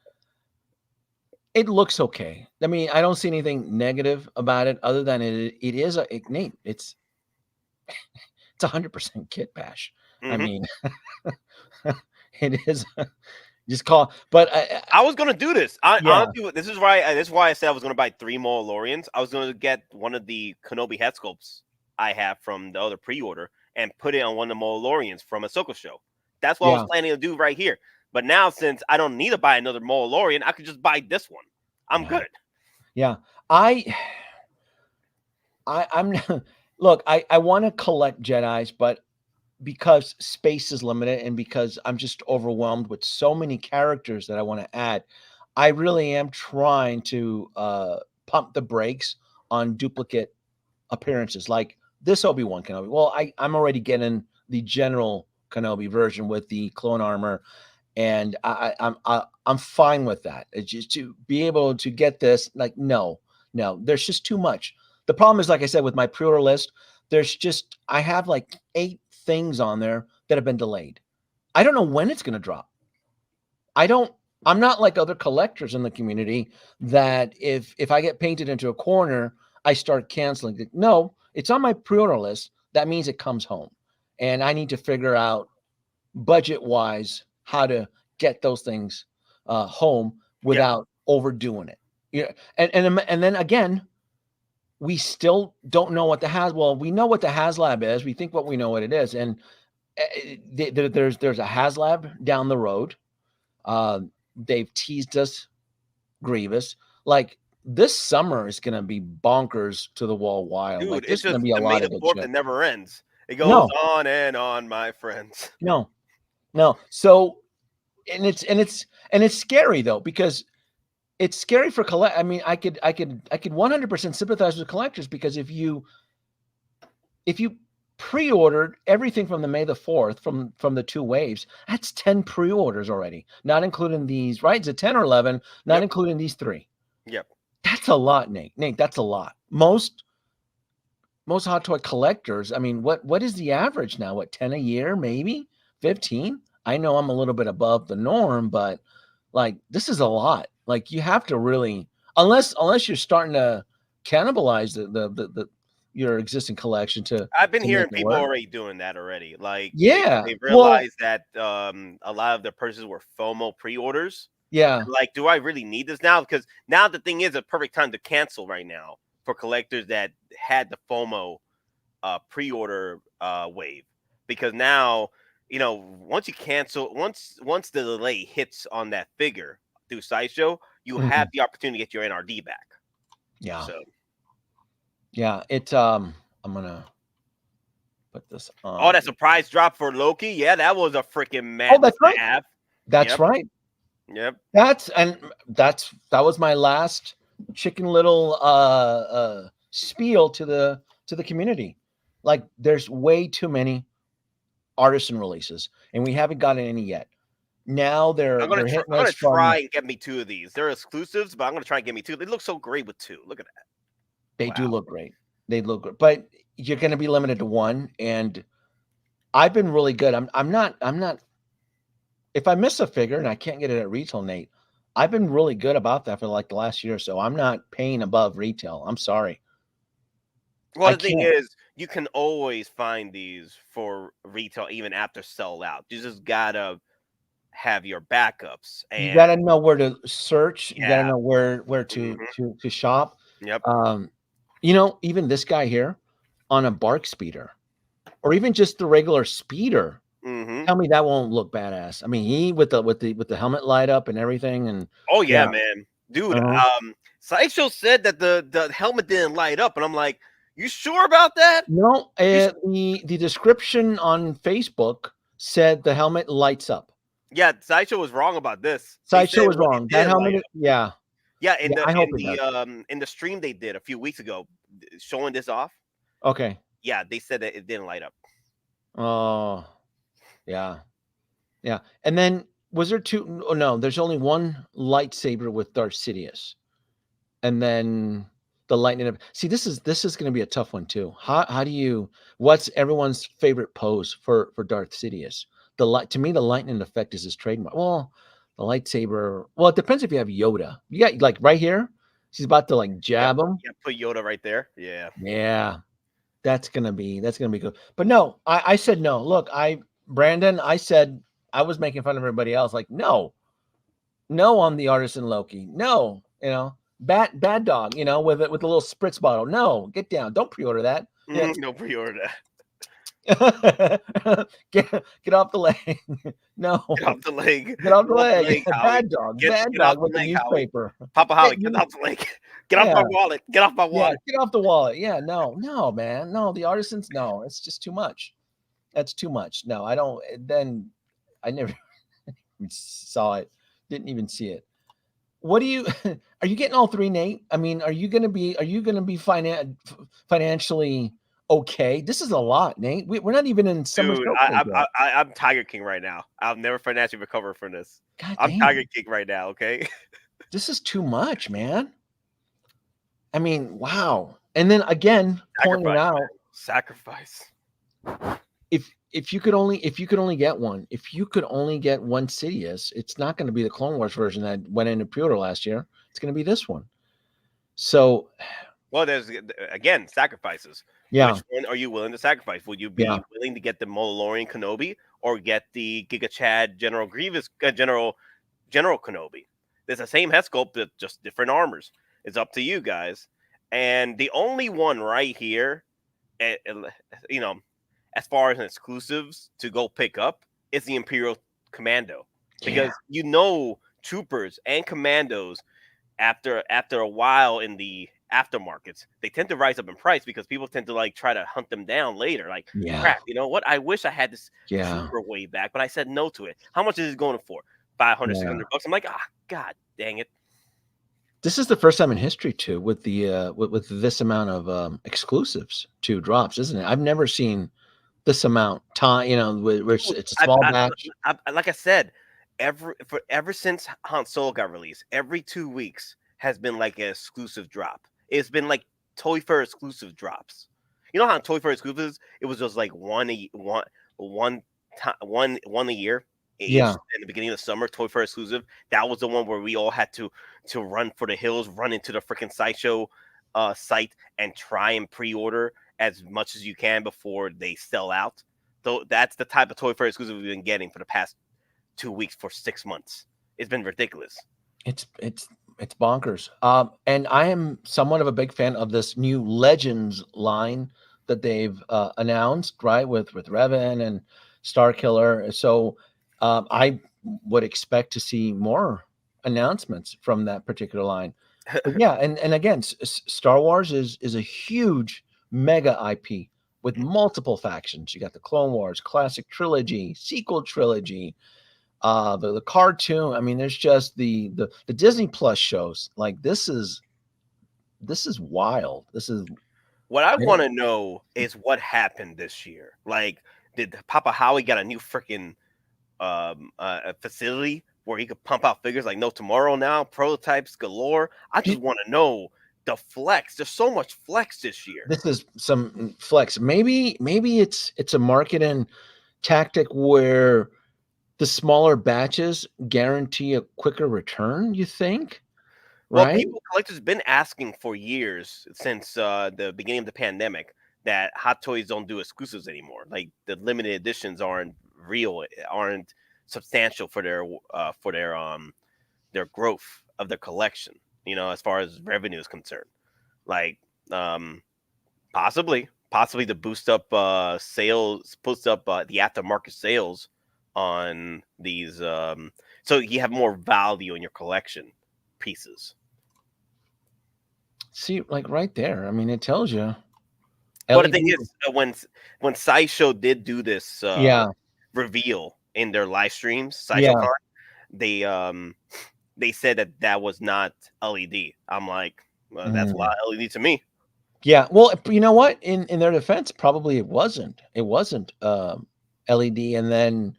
it looks okay. I mean, I don't see anything negative about it other than it is Nate. It's 100% kit bash. I mean, it is. Just call, but I was gonna do this. Honestly, this is why I said I was gonna buy 3 more Mandalorians. I was gonna get one of the Kenobi head sculpts I have from the other pre-order and put it on one of the Mandalorians from Ahsoka show. That's what I was planning to do right here. But now, since I don't need to buy another Mandalorian, I could just buy this one. I'm good. Yeah, I'm. Look, I want to collect Jedis, but because space is limited and because I'm just overwhelmed with so many characters that I want to add, I really am trying to pump the brakes on duplicate appearances like this Obi-Wan Kenobi. Well, I'm already getting the General Kenobi version with the clone armor, and I'm fine with that. It's just to be able to get this, like, no, there's just too much. The problem is, like I said, with my pre-order list, I have like 8 things on there that have been delayed. I don't know when it's going to drop. I'm not like other collectors in the community that if I get painted into a corner, I start canceling. No, it's on my pre-order list. That means it comes home. And I need to figure out budget-wise how to get those things home without overdoing it. Yeah, and then again, we still don't know what we know what the HasLab is. We think we know what it is. And there's a HasLab down the road. They've teased us Grievous. Like, this summer is gonna be bonkers to the wall wild. Dude, Like it's there's gonna just be a the lot May of the good 4th shit. that never ends. It goes No, on and on, my friends. no. So and it's scary though, because it's scary for collect. I mean, I could 100% sympathize with collectors, because if you pre-ordered everything from the May the 4th from the 2 waves, that's 10 pre-orders already, not including these, right? Is it 10 or 11? Not Yep. including these 3. Yep. That's a lot, Nate. Nate, that's a lot. Most hot toy collectors, I mean, what is the average now? What, 10 a year, maybe 15? I know I'm a little bit above the norm, but like this is a lot. Like you have to really, unless you're starting to cannibalize the your existing collection I've been to make hearing it people work. already doing that already. Like Yeah. they Well, realized that a lot of their purchases were FOMO pre-orders. yeah. Like, do I really need this now? Because now the thing is a perfect time to cancel right now for collectors that had the FOMO pre-order wave. Because now, once you cancel, once the delay hits on that figure through Sideshow, you have Mhm. the opportunity to get your NRD back. Yeah. So, Yeah. I'm gonna put this on. that surprise drop for Loki, yeah, that was a freaking Oh, madness that's right. to have. That's Yep. right. Yep. That was my last Chicken Little spiel to the community. Like there's way too many artisan releases, and we haven't gotten any yet. Now they're hitting us from. try and get me 2 of these. They're exclusives, but I'm gonna try and get me 2. They look so great with 2. Look at that. They do Wow. look great. They look good, but you're going to be limited to 1. And I've been really good. I'm not. If I miss a figure and I can't get it at retail, Nate, I've been really good about that for like the last year or so. I'm not paying above retail. I'm sorry. Well, I the thing can't. is, you can always find these for retail even after sell out. You just gotta have your backups. You And got to know where to search. You got to yeah. know where Mhm. to shop. Yep. Even this guy here on a bark speeder, or even just the regular speeder. Mhm. Tell me that won't look badass. I mean, he with the helmet light up and everything, and Oh yeah, yeah, man. Dude, uh-huh. Sideshow said that the helmet didn't light up, and I'm like, you sure about that? No, You the description on Facebook said the helmet lights up. Yeah, Sideshow was wrong about this. They Sideshow said was it wrong. That didn't light helmet, up. yeah, Yeah, yeah. I hope it does. in the stream they did a few weeks ago, showing this off. Okay. Yeah, they said that it didn't light up. Oh, yeah, yeah. And then was there 2? Oh no, there's only 1 lightsaber with Darth Sidious, and then the lightning. See, this is going to be a tough one too. How do you? What's everyone's favorite pose for Darth Sidious? To me, the lightning effect is his trademark. Well, the lightsaber. Well, it depends if you have Yoda. You got like right here. She's about to like Yep. jab him. Yeah, put Yoda right there. Yeah. Yeah, that's gonna be good. But no, I said no. Look, Brandon, I said I was making fun of everybody else. Like no, on the artisan Loki. No, bad dog. With a little spritz bottle. No, get down. Don't pre-order that. Yeah. No pre-order. Get off the leg. No, Get off the leg. get off the Get off the leg. leg, Howie. Bad dog. Get Bad off dog the with the leg, Howie. newspaper. Papa Howie, You- get off the leg. Get off Yeah. my wallet. Get off my Yeah, wallet. get off the wallet. Yeah, no, man. No, the artisans, no, it's just too much. That's too much. No, I don't. Then I never saw it. Didn't even see it. What do you? Are you getting all 3, Nate? I mean, are you gonna be financially okay? This is a lot, Nate. We're not even in summer Dude, showcase yet. I'm Tiger King right now. I'll never financially recover from this. God I'm damn, Tiger King right now, okay? this is too much, man. I mean, wow. And then again, pointing out, Sacrifice. if you could only get one, if you could only get one Sidious, it's not going to be the Clone Wars version that went into pre-order last year. It's going to be this one. So, Well, there's again sacrifices. yeah, Which one are you willing to sacrifice? Would you be willing to get the Mandalorian Kenobi or get the Giga Chad General Grievous General Kenobi? There's the same head sculpt, but just different armors. It's up to you guys. And the only one right here, as far as exclusives to go pick up, is the Imperial Commando, because troopers and commandos after a while in the aftermarkets, they tend to rise up in price because people tend to like try to hunt them down later. Like, Yeah. crap, you know what? I wish I had this Yeah. trooper way back, but I said no to it. How much is it going for? 500, Yeah. 600 bucks. I'm like, god dang it. This is the first time in history too with the with this amount of exclusives to drops, isn't it? I've never seen this amount time, you know, where it's a small batch. Like I said, ever since Han Solo got released, every 2 weeks has been like an exclusive drop. It's been like Toy Fair exclusive drops. You know how Toy Fair exclusives, it was just like one a year. Yeah. In the beginning of the summer, Toy Fair exclusive. That was the one where we all had to run for the hills, run into the freaking sideshow site, and try and pre-order as much as you can before they sell out. So that's the type of Toy Fair exclusive we've been getting for the past 2 weeks for 6 months. It's been ridiculous. It's bonkers. And I am somewhat of a big fan of this new Legends line that they've announced, right? With Revan and Starkiller. So I would expect to see more announcements from that particular line. But yeah, and again, Star Wars is a huge mega IP with multiple factions. You got the Clone Wars, Classic Trilogy, Sequel Trilogy, the cartoon. I mean, there's just the Disney Plus shows. Like this is wild. This is what I want to know is what happened this year. Like, did Papa Howie got a new freaking facility where he could pump out figures like no tomorrow now, prototypes galore? I just want to know the flex. There's so much flex this year. This is some flex. Maybe it's a marketing tactic where the smaller batches guarantee a quicker return, you think? Well, Right? collectors have been asking for years since the beginning of the pandemic that Hot Toys don't do exclusives anymore. Like the limited editions aren't real, aren't substantial for their growth of their collection. You know, as far as revenue is concerned, like possibly to boost up sales, boost up the aftermarket sales on these, so you have more value in your collection pieces. See, like right there. I mean, it tells you. But the thing is, when Sideshow did do this reveal in their live streams, SideshowCon, they said that was not LED. I'm like, well, that's a lot of LED to me. Yeah, well, you know what? In their defense, probably it wasn't. It wasn't LED, and then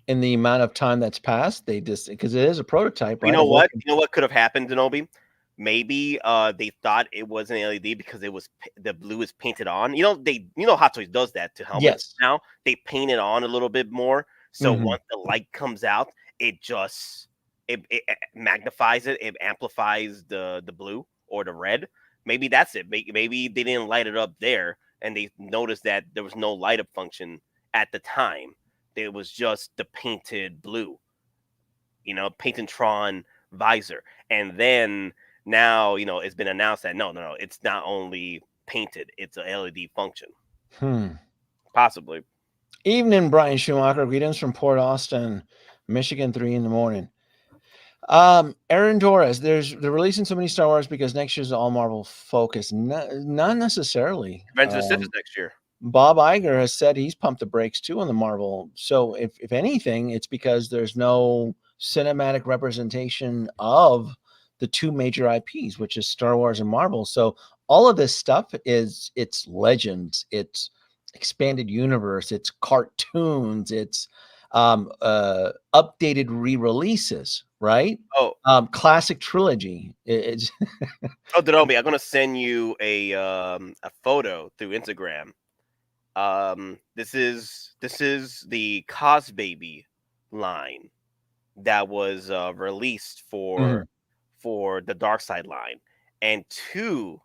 in the amount of time that's passed, they just because it is a prototype, right? You know what? You know what could have happened, Danoby? Maybe they thought it was an LED because it was the blue is painted on. You know Hot Toys does that to helmets. Now they paint it on a little bit more, so once the light comes out, it magnifies it, it amplifies the blue or the red. Maybe that's it. Maybe they didn't light it up there, and they noticed that there was no light up function at the time. It was just the painted blue, Paintantron visor, and then. Now, it's been announced that no, it's not only painted, it's a LED function. Possibly. Evening, Brian Schumacher. Greetings from Port Austin, Michigan, 3 a.m. Aaron Torres, they're releasing so many Star Wars because next year's all Marvel focus. Not necessarily. Revenge of the Sith is next year. Bob Iger has said he's pumped the brakes too on the Marvel. So if anything, it's because there's no cinematic representation of the two major IPs, which is Star Wars and Marvel. So all of this stuff it's Legends, it's expanded universe, it's cartoons, it's updated re-releases, right? Classic trilogy. It's Danoby, I'm gonna send you a photo through Instagram. This is the Cos Baby line that was released for the Dark Side line, and 2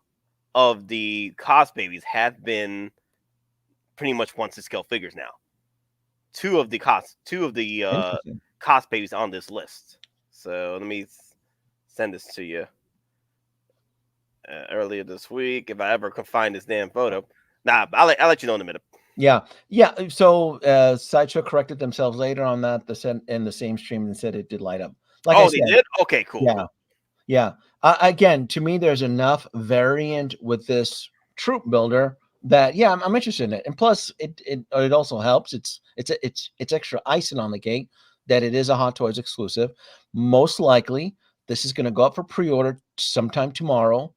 of the Cos Babies have been pretty much 1/6 figures now. 2 of the Cos Babies on this list. So let me send this to you. Earlier this week, if I ever can find this damn photo. Nah, I'll let you know in a minute. Yeah. So Sideshow corrected themselves later on that. They said in the same stream and said it did light up. Like they did? Okay, cool. Yeah. Yeah. Again, to me, there's enough variant with this troop builder that I'm interested in it. And plus, it also helps. It's extra icing on the cake that it is a Hot Toys exclusive. Most likely, this is going to go up for pre-order sometime tomorrow.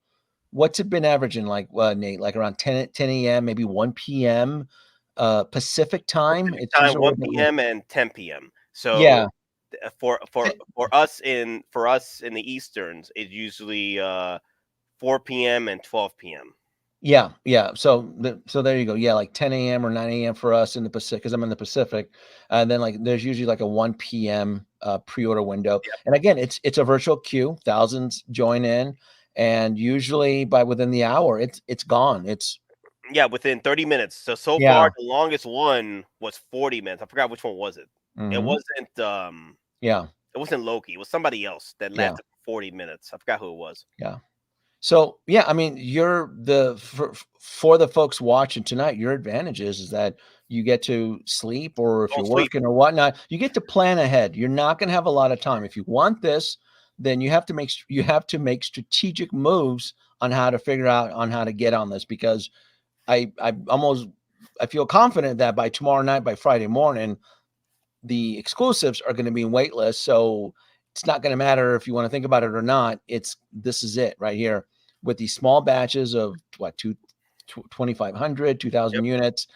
What's it been averaging like, Nate? Like around 10 a.m., maybe 1 p.m. Pacific time. Pacific It's time, usually 1 p.m. and 10 p.m. yeah. So for us in the Easterns, it's usually 4 p.m. and 12 p.m. Yeah, yeah. So there you go. Yeah, like 10 a.m. or 9 a.m. for us in the Pacific, because I'm in the Pacific. And then like there's usually like a 1 p.m. Pre-order window. Yep. And again, it's a virtual queue. Thousands join in, and usually by within the hour, it's gone. It's within 30 minutes. So yeah. far the longest one was 40 minutes. I forgot which one was it. It wasn't Yeah. it wasn't Loki. It was somebody else that Yeah. lasted 40 minutes. I forgot who it was. Yeah. So yeah, I mean, for the folks watching tonight, your advantage is that you get to sleep, or if Don't you're sleep. working or whatnot, you get to plan ahead. You're not going to have a lot of time. If you want this, then you have to make strategic moves on how to figure out on how to get on this, because I feel confident that by tomorrow night, by Friday morning, the exclusives are going to be waitlist. So it's not going to matter if you want to think about it or not. This is it right here with these small batches of 2,500, 2,000 units.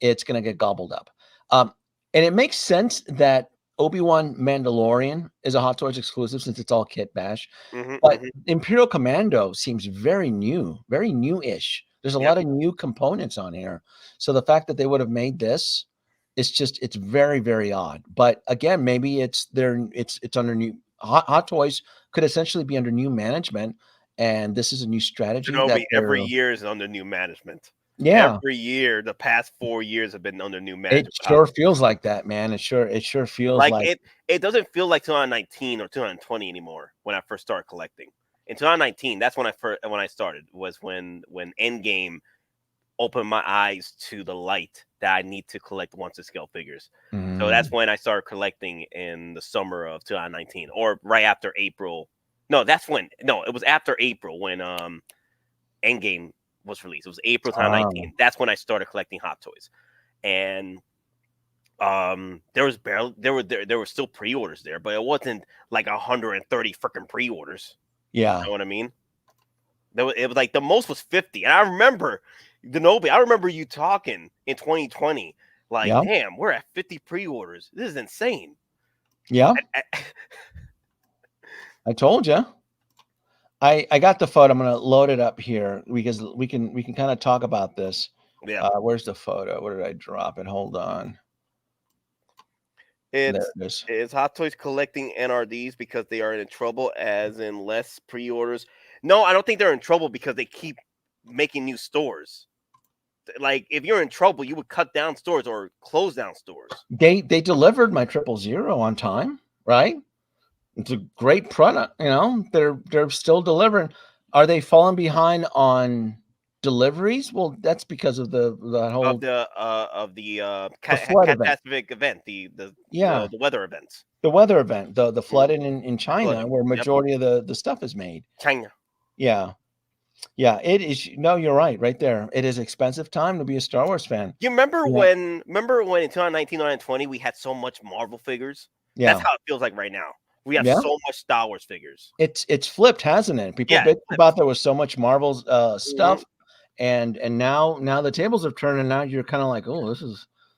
It's going to get gobbled up. And it makes sense that Obi-Wan Mandalorian is a Hot Toys exclusive, since it's all kit bash. But Imperial Commando seems very new-ish. There's a lot of new components on here. So the fact that they would have made this, it's very, very odd. But again, maybe it's under new Hot Toys could essentially be under new management, and this is a new strategy. Kenobi every year is under new management. Yeah, every year, the past 4 years have been under new management. It sure feels like that, man. It sure feels like it doesn't feel like 2019 or 2020 anymore when I first started collecting. In 2019, that's when I started, was when Endgame opened my eyes to the light that I need to collect once to scale figures. So that's when I started collecting in the summer of 2019, or right after April. No, it was after April when Endgame was released. It was April 2019. That's when I started collecting Hot Toys. And there were still pre-orders there, but it wasn't like 130 freaking pre-orders. Yeah. You know what I mean? It was like the most was 50. And I remember Danoby, I remember you talking in 2020, like, damn, we're at 50 pre-orders. This is insane. Yeah. I told you. I got the photo. I'm going to load it up here because we can kind of talk about this. Yeah. Where's the photo? Where did I drop it? Hold on. It's Hot Toys collecting NRDs because they are in trouble, as in less pre-orders. No, I don't think they're in trouble because they keep making new stores. Like, if you're in trouble, you would cut down stores or close down stores. They delivered my 000 on time, right? It's a great product, you know. They're still delivering. Are they falling behind on deliveries? Well, that's because of the whole catastrophic event, the weather events. The weather event, the flooding in China, where majority of the stuff is made. China. Yeah. Yeah, it is. No, you're right there. It is expensive time to be a Star Wars fan. You remember when in 2019, 2020, we had so much Marvel figures? Yeah. That's how it feels like right now. We have so much Star Wars figures. It's flipped, hasn't it? People bitch about there was so much Marvel stuff, and now the tables have turned, and now you're kind of like, oh,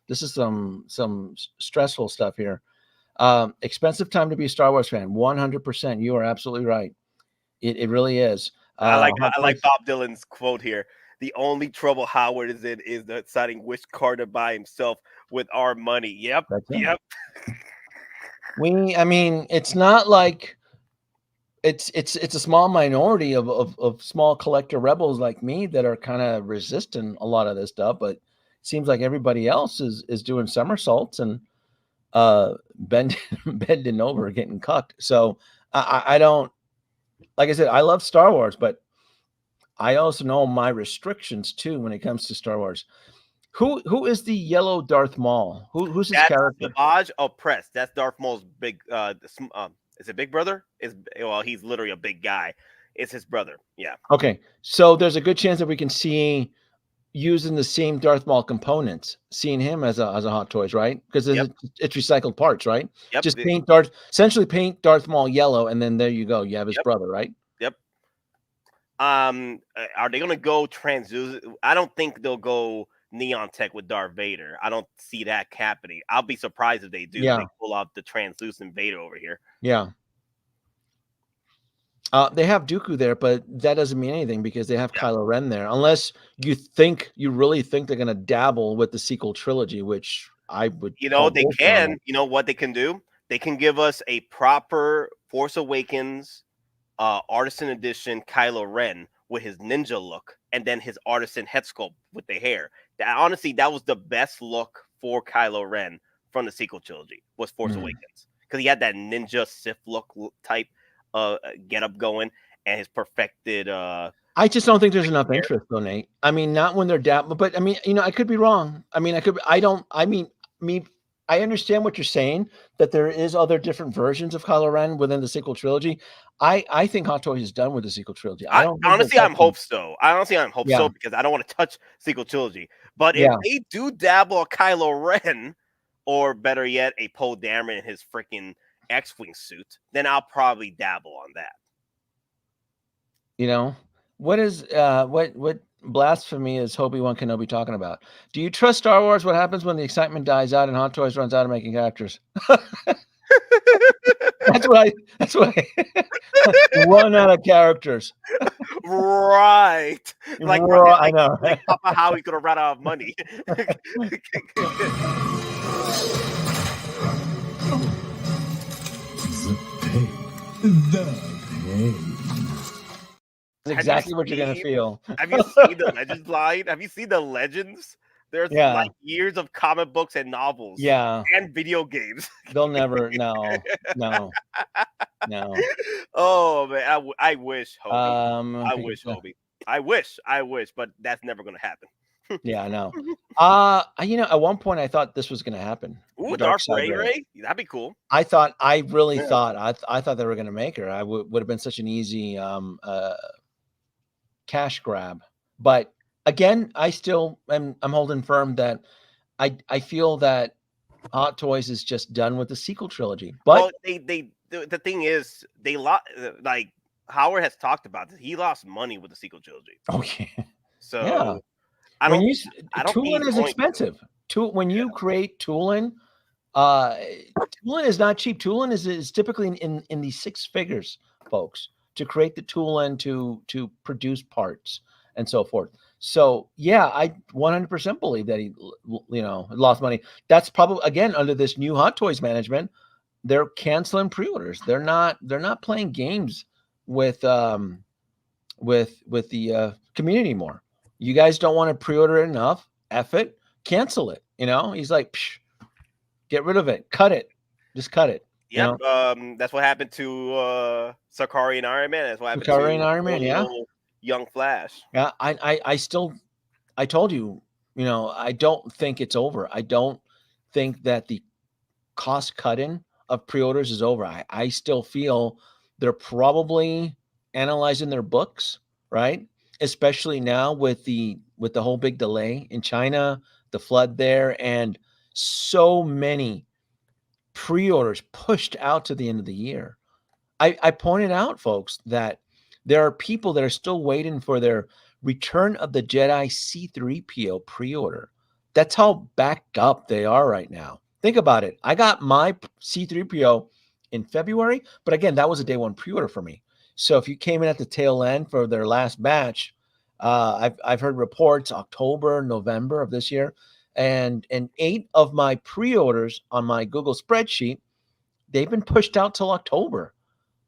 this is some stressful stuff here. Expensive time to be a Star Wars fan. 100%. You are absolutely right. It really is. I like Bob Dylan's quote here. The only trouble Howard is in is deciding which car to buy himself with our money. Yep. Yep. I mean, it's not like it's a small minority of small collector rebels like me that are kind of resisting a lot of this stuff, but it seems like everybody else is doing somersaults and bending over, getting cucked. So I don't, like I said, I love Star Wars, but I also know my restrictions too when it comes to Star Wars. Who is the yellow Darth Maul? Who's his character? Savage Opress. That's Darth Maul's big Is it Big Brother? Well, he's literally a big guy. It's his brother. Yeah. Okay, so there's a good chance that we can see using the same Darth Maul components, seeing him as a Hot Toys, right? Because Yep. it's recycled parts, right? Yep. Just essentially paint Darth Maul yellow, and then there you go. You have his Yep. brother, right? Yep. Are they gonna go translucent? I don't think they'll go neon tech with Darth Vader. I don't see that happening. I'll be surprised if they do. Yeah. They pull out the translucent Vader over here. Yeah. They have Dooku there, but that doesn't mean anything because they have Kylo Ren there. Unless you really think they're gonna dabble with the sequel trilogy, which I would. They can. You know what they can do? They can give us a proper Force Awakens artisan edition Kylo Ren with his ninja look, and then his artisan head sculpt with the hair. Honestly, that was the best look for Kylo Ren from the sequel trilogy. Was Force Awakens, because he had that ninja Sith look type get up going, and his perfected. I just don't think there's enough interest, though, Nate. I mean, not when they're dabbling, but I mean, I could be wrong. I mean, I understand what you're saying, that there is other different versions of Kylo Ren within the sequel trilogy. I think Hot Toys is done with the sequel trilogy. Honestly, I'm hope so. So because I don't want to touch sequel trilogy. But if they do dabble a Kylo Ren, or better yet, a Poe Dameron in his freaking X-wing suit, then I'll probably dabble on that. What is what blasphemy is Obi-Wan Kenobi talking about? Do you trust Star Wars? What happens when the excitement dies out and Hot Toys runs out of making characters? That's what I run out of characters. Right. I know. Like Papa Howie's gonna run out of money. That's exactly what you're gonna feel. Have you seen the Legends line? Have you seen the Legends? There's like years of comic books and novels, and video games. They'll never. No. Oh man, I wish, Hobie. I wish, but that's never gonna happen. Yeah, I know. At one point I thought this was gonna happen. Ooh, Darth Ray? That'd be cool. I really thought I thought they were gonna make her. I would have been such an easy cash grab. But again, I still I'm holding firm that I feel that Hot Toys is just done with the sequel trilogy. But the thing is, they lost. Like Howard has talked about this. He lost money with the sequel trilogy. Okay. So tooling is expensive. When you create tooling, tooling is not cheap. Tooling is typically in the six figures, folks, to create the tooling to produce parts and so forth. So yeah, I 100% believe that he lost money. That's probably, again, under this new Hot Toys management, they're canceling pre-orders. They're not playing games with the community more. You guys don't want to pre-order it enough. F it, cancel it. He's like, psh, get rid of it, cut it, just cut it. Yep. That's what happened to Sakari and Iron Man. That's what happened Sakari and Iron Man. Yeah. Young Flash. Yeah. I told you, I don't think it's over. I don't think that the cost cutting of pre-orders is over. I still feel they're probably analyzing their books, right? Especially now with the whole big delay in China, the flood there, and so many pre-orders pushed out to the end of the year. I pointed out, folks, that there are people that are still waiting for their Return of the Jedi C-3PO pre-order. That's how backed up they are right now. Think about it. I got my C-3PO in February, but again, that was a day one pre-order for me. So if you came in at the tail end for their last batch, I've heard reports October, November of this year, and 8 of my pre-orders on my Google spreadsheet, they've been pushed out till October,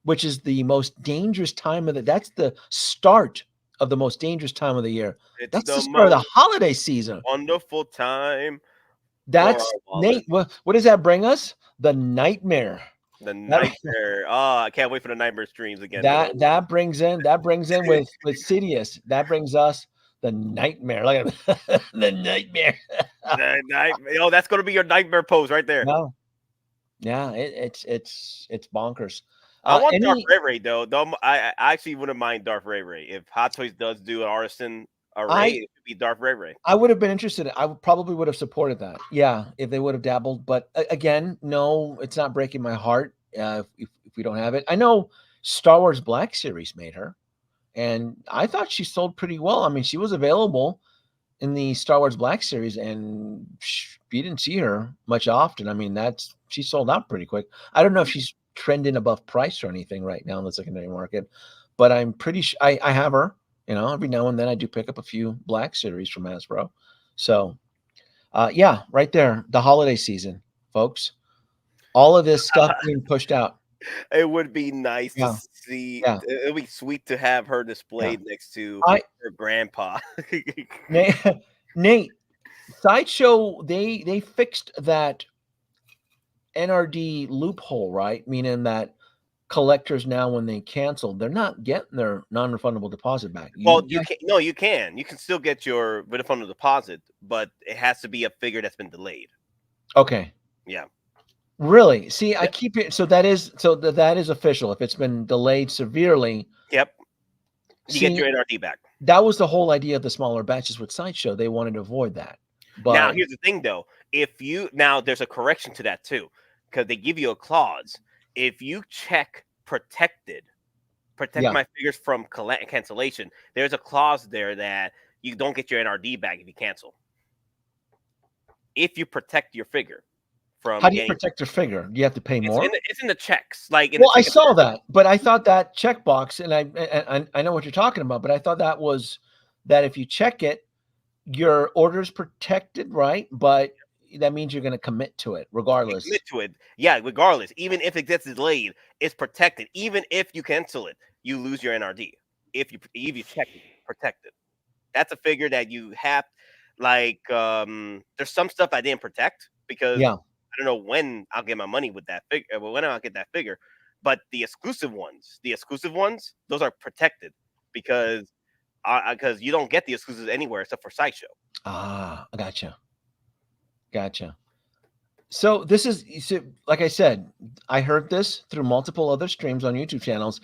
which is the most dangerous time of that's the start of the most dangerous time of the year. That's the start of the holiday season. Wonderful time. That's Nate. What does that bring us? The nightmare. The nightmare. I can't wait for the nightmare streams again. That brings in with Sidious. That brings us the nightmare. Look at the nightmare. The nightmare. Oh, that's gonna be your nightmare pose right there. No. Yeah, it's bonkers. I want Darth Any Ray Ray though. Though I actually wouldn't mind Darth Ray Ray if Hot Toys does do an artisan array. I It could be Darth Ray Ray. I would have been interested. Probably would have supported that. Yeah, if they would have dabbled. But again, no, it's not breaking my heart if we don't have it. I know Star Wars Black Series made her, and I thought she sold pretty well. I mean, she was available in the Star Wars Black Series, and you didn't see her much often. I mean, she sold out pretty quick. I don't know if she's trending above price or anything right now in the secondary market, but I'm pretty sure I have her. Every now and then I do pick up a few Black Series from Hasbro. So, yeah, right there, the holiday season, folks. All of this stuff being pushed out. It would be nice to Yeah, see. yeah, It would be sweet to have her yeah. displayed next to I her grandpa. Nate, Nate, Sideshow, they fixed that NRD loophole, right? Meaning that collectors now, when they cancel, they're not getting their non-refundable deposit back. Well, you can. No, you can. You can still get your refundable deposit, but it has to be a figure that's been delayed. Okay. Yeah. Really? See, I Yep. keep it. So that is official. If it's been delayed severely, Yep. You get see, your NRD back. that was the whole idea of the smaller batches with Sideshow. They wanted to avoid that. Now, But here's the thing, though. There's a correction to that too, because they give you a clause. If you check protect yeah, my figures from cancellation, there's a clause there that you don't get your NRD back if you cancel. If you protect your figure from how do you getting, protect your figure? Do you have to pay more? it's in the checks, like in Well, the I check. saw that, but I thought that checkbox, and I know what you're talking about, but I thought that was that if you check it, your order's protected, right? But that means you're going to commit to it regardless. Commit to it, yeah. Regardless, even if it gets delayed, it's protected. Even if you cancel it, you lose your NRD. If you check it, protected. That's a figure that you have. Like, there's some stuff I didn't protect because Yeah. I don't know when I'll get my money with that figure. When I'll get that figure, but the exclusive ones, those are protected because you don't get the exclusives anywhere except for Sideshow. Ah, gotcha. So this is, like I said, I heard this through multiple other streams on YouTube channels,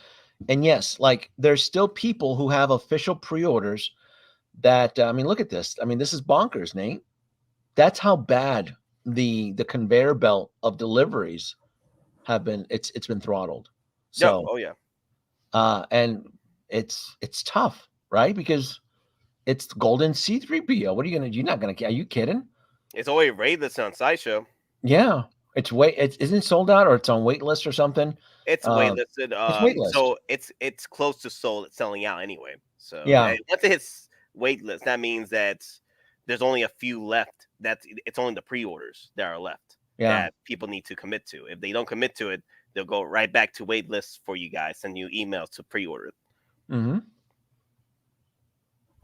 and yes, like there's still people who have official pre-orders that I mean, look at this. I mean, this is bonkers, Nate. That's how bad the conveyor belt of deliveries have been. It's been throttled. No, So, oh yeah, and it's tough, right? Because it's golden C3PO. What are you gonna? You're not gonna. Are you kidding? it's always raidless on Sideshow. Yeah, isn't it sold out or it's on wait list or something? It's waitlisted. It's waitlist. So it's close to selling out anyway. So Yeah. once it hits waitlist, that means that there's only a few left. It's only the pre-orders that are left that people need to commit to. If they don't commit to it, they'll go right back to waitlist for you guys. Send you emails to pre-order it. Mm-hmm.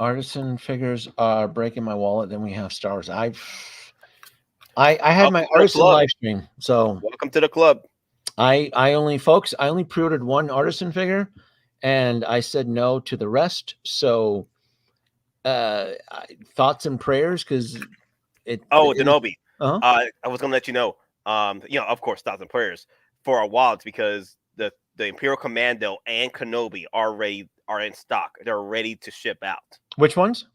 Artisan figures are breaking my wallet. Then we have Star Wars. I had my artisan live stream, so welcome to the club. I only pre-ordered one artisan figure, and I said no to the rest. So, thoughts and prayers because it. Oh, Danoby. Uh-huh. I was gonna let you know. Of course, thoughts and prayers for a while. It's because the Imperial Commando and Kenobi are in stock. They're ready to ship out. Which ones?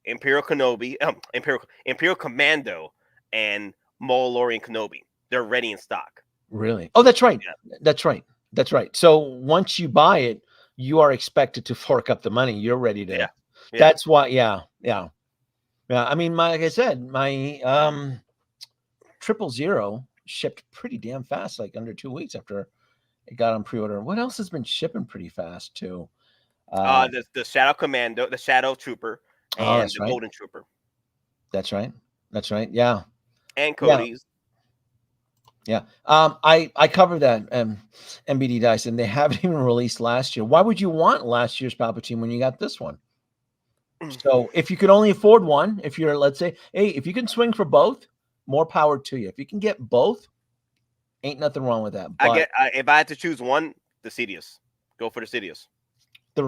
Imperial Kenobi, Imperial Commando, and Mandalorian Kenobi. They're ready in stock. Really? Oh, that's right. Yeah. That's right. So once you buy it, you are expected to fork up the money. You're ready to. Yeah. That's why. Yeah. I mean, like I said, my 000 shipped pretty damn fast, like under 2 weeks after it got on pre-order. What else has been shipping pretty fast too? The Shadow Commando, the Shadow Trooper, and the Golden Trooper. That's right. Yeah. And Cody's. Yeah. I covered that MBD Dice, and they haven't even released last year. Why would you want last year's Palpatine when you got this one? So if you could only afford one, if you're, let's say, hey, if you can swing for both, more power to you. If you can get both, ain't nothing wrong with that. But if I had to choose one, the Sidious. Go for the Sidious. The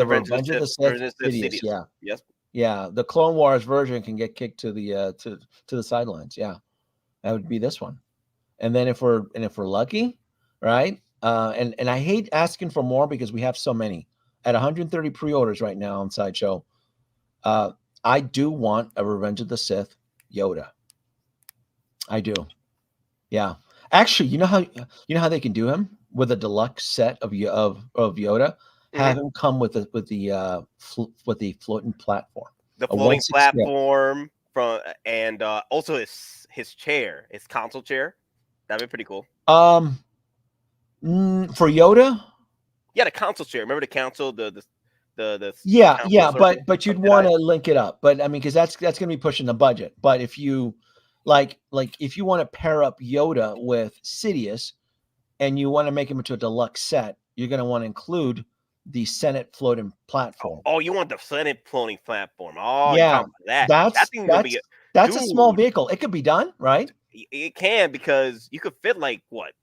Revenge of the Sith. Sidious, yeah. Yes. Yeah, the Clone Wars version can get kicked to the sidelines. Yeah, that would be this one. and then if we're lucky, right? And I hate asking for more because we have so many at 130 pre-orders right now on Sideshow. I do want a Revenge of the Sith Yoda. I do. Yeah. Actually, you know how they can do him with a deluxe set of Yoda? Have him come with the floating platform. The A floating 1/6 scale. platform and also his chair, his console chair. That'd be pretty cool. For Yoda? Yeah, the console chair. Remember the console, the Yeah, console yeah, circle but you'd of want Jedi? to link it up. But I mean, because that's going to be pushing the budget. But if you like if you want to pair up Yoda with Sidious and you want to make him into a deluxe set, you're going to want to include the Senate floating platform. Oh, you want the Senate floating platform? Oh, you're Yeah, talking about that? That that's thing's gonna be that's a small dude. vehicle. It could be done, right? It can, because you could fit like what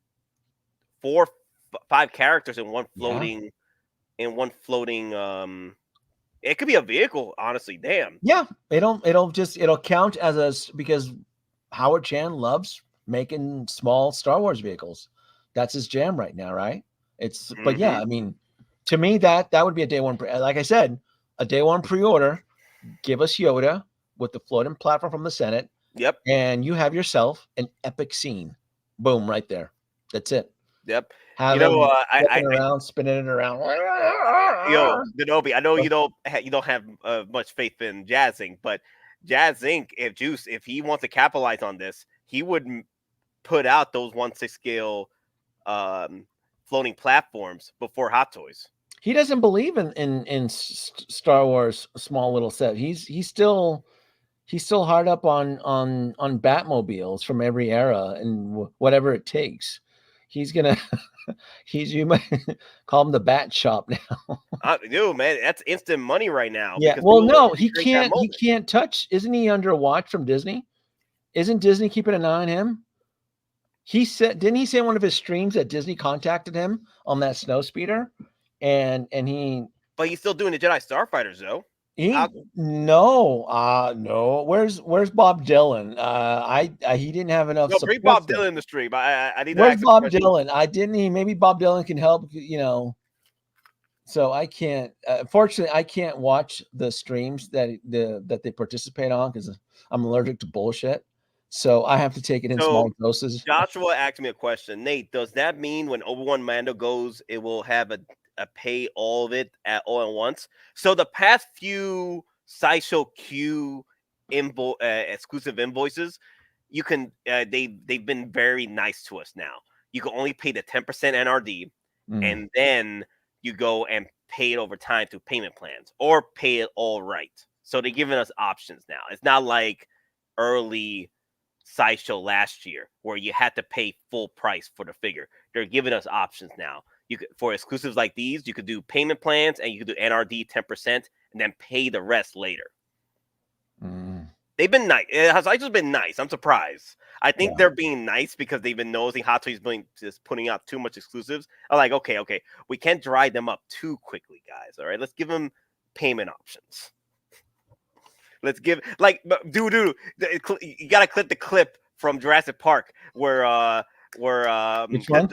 5 characters in one floating it could be a vehicle, honestly. Damn. Yeah, it'll count as because Howard Chan loves making small Star Wars vehicles. That's his jam right now, right? But yeah, I mean, to me that would be a day one. Like I said, a day one pre-order. Give us Yoda with the floating platform from the Senate. Yep. And you have yourself an epic scene. Boom, right there. That's it. Yep. Have You know, spinning it around. Danoby, I know you don't have much faith in Jazz Inc., but Jazz Inc., if he wants to capitalize on this, he would put out those 1/6 scale floating platforms before Hottoys. He doesn't believe in Star Wars small little set. He's still hard up on Batmobiles from every era and whatever it takes. He's gonna you might call him the Bat Shop now. Dude, man, that's instant money right now. Yeah. Well, no, he can't touch. Isn't he under a watch from Disney? Isn't Disney keeping an eye on him? Didn't he say in one of his streams that Disney contacted him on that snow speeder? And but he's still doing the Jedi Starfighters though. No. Where's Bob Dylan? He didn't have enough. No, bring Bob Dylan in the stream. I need. Where's Bob Dylan? Maybe Bob Dylan can help. So I can't. Fortunately, I can't watch the streams that they participate on because I'm allergic to bullshit. So I have to take it in small doses. Joshua asked me a question. Nate, does that mean when Obi-Wan Mando goes, it will have a pay all of it all at once? So the past few Sideshow Q exclusive invoices, you can they've been very nice to us now. You can only pay the 10% NRD, and then you go and pay it over time through payment plans or pay it all right. So they're giving us options now. It's not like early Sideshow last year where you had to pay full price for the figure. They're giving us options now. You could, for exclusives like these, you could do payment plans and you could do NRD 10% and then pay the rest later. They've been nice. It has just been nice. I'm surprised. I think they're being nice because they've been nosing Hottoys just putting out too much exclusives. I'm like, okay, we can't dry them up too quickly, guys. All right, let's give them payment options. Let's give dude, you gotta clip the clip from Jurassic Park where Which one?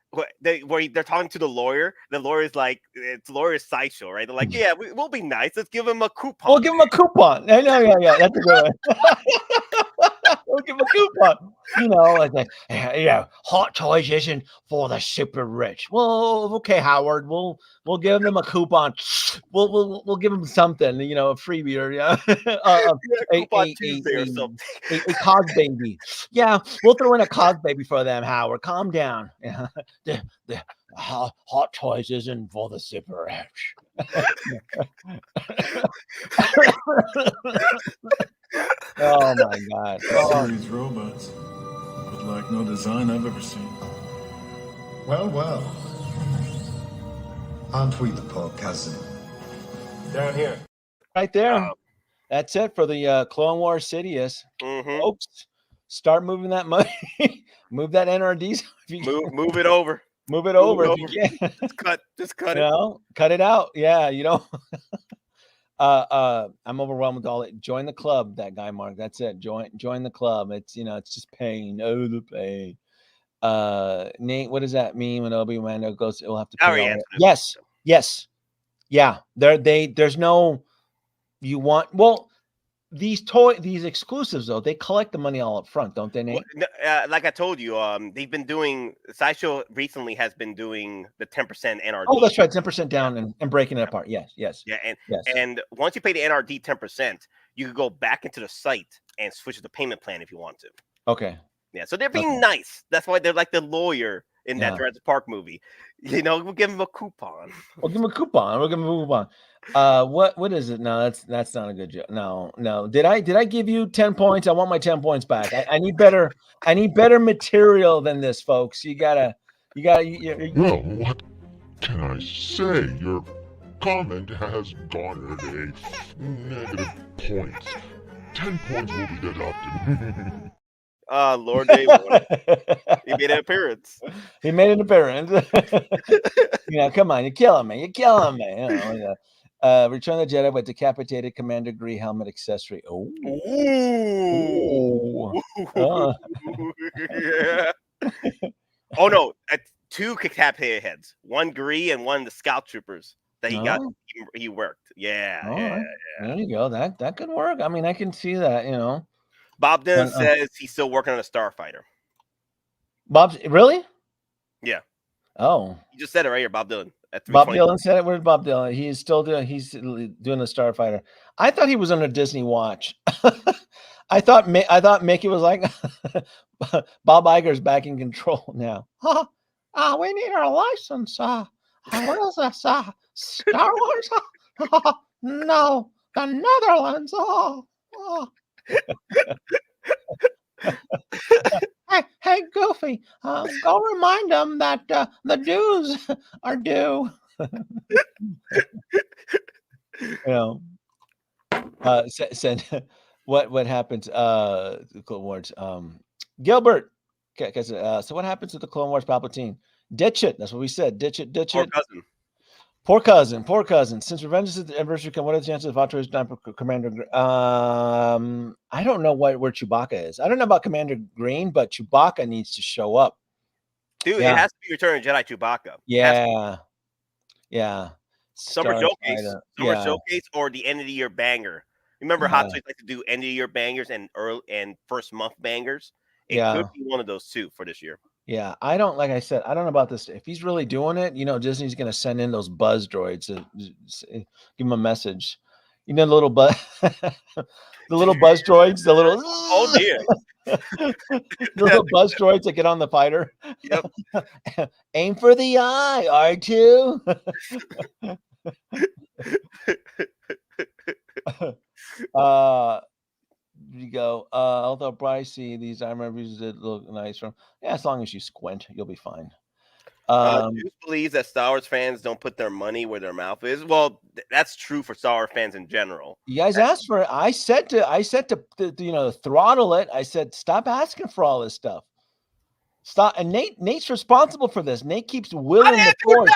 Where they're talking to the lawyer. The lawyer's like, it's lawyer's Sideshow, right? They're like, yeah, we'll be nice. Let's give him a coupon. We'll give him a coupon. Yeah. That's a good one. We'll give him a coupon. Hottoys isn't for the super rich. Well, okay, Howard. We'll give them a coupon. We'll give them something. A freebie or a cos baby. Yeah, we'll throw in a cos baby for them, Howard. Calm down. The Hottoys isn't for the super rich. Oh my God! Series robots, but like no design I've ever seen. Well. Aren't we the poor cousin? Down here. Right there. That's it for the Clone Wars Sidious. Folks, start moving that money. Move that NRD. Move it over. Move it over if you can. Just cut it. Cut it out. Yeah, I'm overwhelmed with all it. Join the club, that guy Mark. That's it. Join the club. It's it's just pain. Oh, the pain. Nate, what does that mean when Obi-Wan goes? It will have to I pay already all. answered it. Yes. Yeah. There's no. You want these exclusives though. They collect the money all up front, don't they, Nate? Like I told you, they've been doing Sideshow recently has been doing the 10% NRD. Oh, that's right, 10% down and breaking it apart. Yes. Yeah, Yes. and once you pay the NRD 10%, you can go back into the site and switch to the payment plan if you want to. Okay. Yeah, so they're being nice. That's why they're like the lawyer in that Yeah. Jurassic Park movie. We'll give them a coupon. We'll give him a coupon. We're gonna move on. What is it? No, that's not a good joke. No. Did I give you 10 points? I want my 10 points back. I need better. I need better material than this, folks. You gotta. Well, what can I say? Your comment has garnered a negative points. 10 points will be deducted. Lord Dave, he made an appearance. He made an appearance. Come on, you're killing me. Return of the Jedi with decapitated Commander Gree helmet accessory. Oh. Yeah. Oh no, 2 decapitated heads. 1 Gree and 1 the Scout Troopers that he got. He worked. Yeah. There you go. That could work. I mean, I can see that. Bob Dylan says he's still working on a starfighter. Bob's really? Yeah. Oh, you just said it right here, Bob Dylan. Bob Dylan said it. Where's Bob Dylan? He's still doing. He's doing the starfighter. I thought he was under Disney Watch. I thought Mickey was like Bob Iger's back in control now. We need our license. What is this? Star Wars? No, the Netherlands. Hey, Goofy, go remind them that the dues are due. Said what happens? The Clone Wars. Gilbert. So what happens with the Clone Wars Palpatine? Ditch it. That's what we said. Ditch it. Poor cousin. Since Revenge is the anniversary, what are the chances of Hottoys dying for Commander? I don't know where Chewbacca is. I don't know about Commander Green, but Chewbacca needs to show up. Dude, it has to be Return of the Jedi Chewbacca. Yeah. Summer showcase, or the end of the year banger. Remember, Hottoys like to do end of the year bangers and first month bangers. It could be one of those 2 for this year. Yeah, like I said, I don't know about this. If he's really doing it, Disney's going to send in those buzz droids to give him a message. The little buzz, the little buzz droids, the little dear, the little buzz droids that get on the fighter. Yep. Aim for the eye, R2. You go. Although pricey, these I remember did look nice from. Yeah, as long as you squint, you'll be fine. Juice believes that Star Wars fans don't put their money where their mouth is. Well, that's true for Star Wars fans in general. You guys asked for it. I said to throttle it. I said stop asking for all this stuff. Stop. And Nate's responsible for this. Nate keeps willing the force.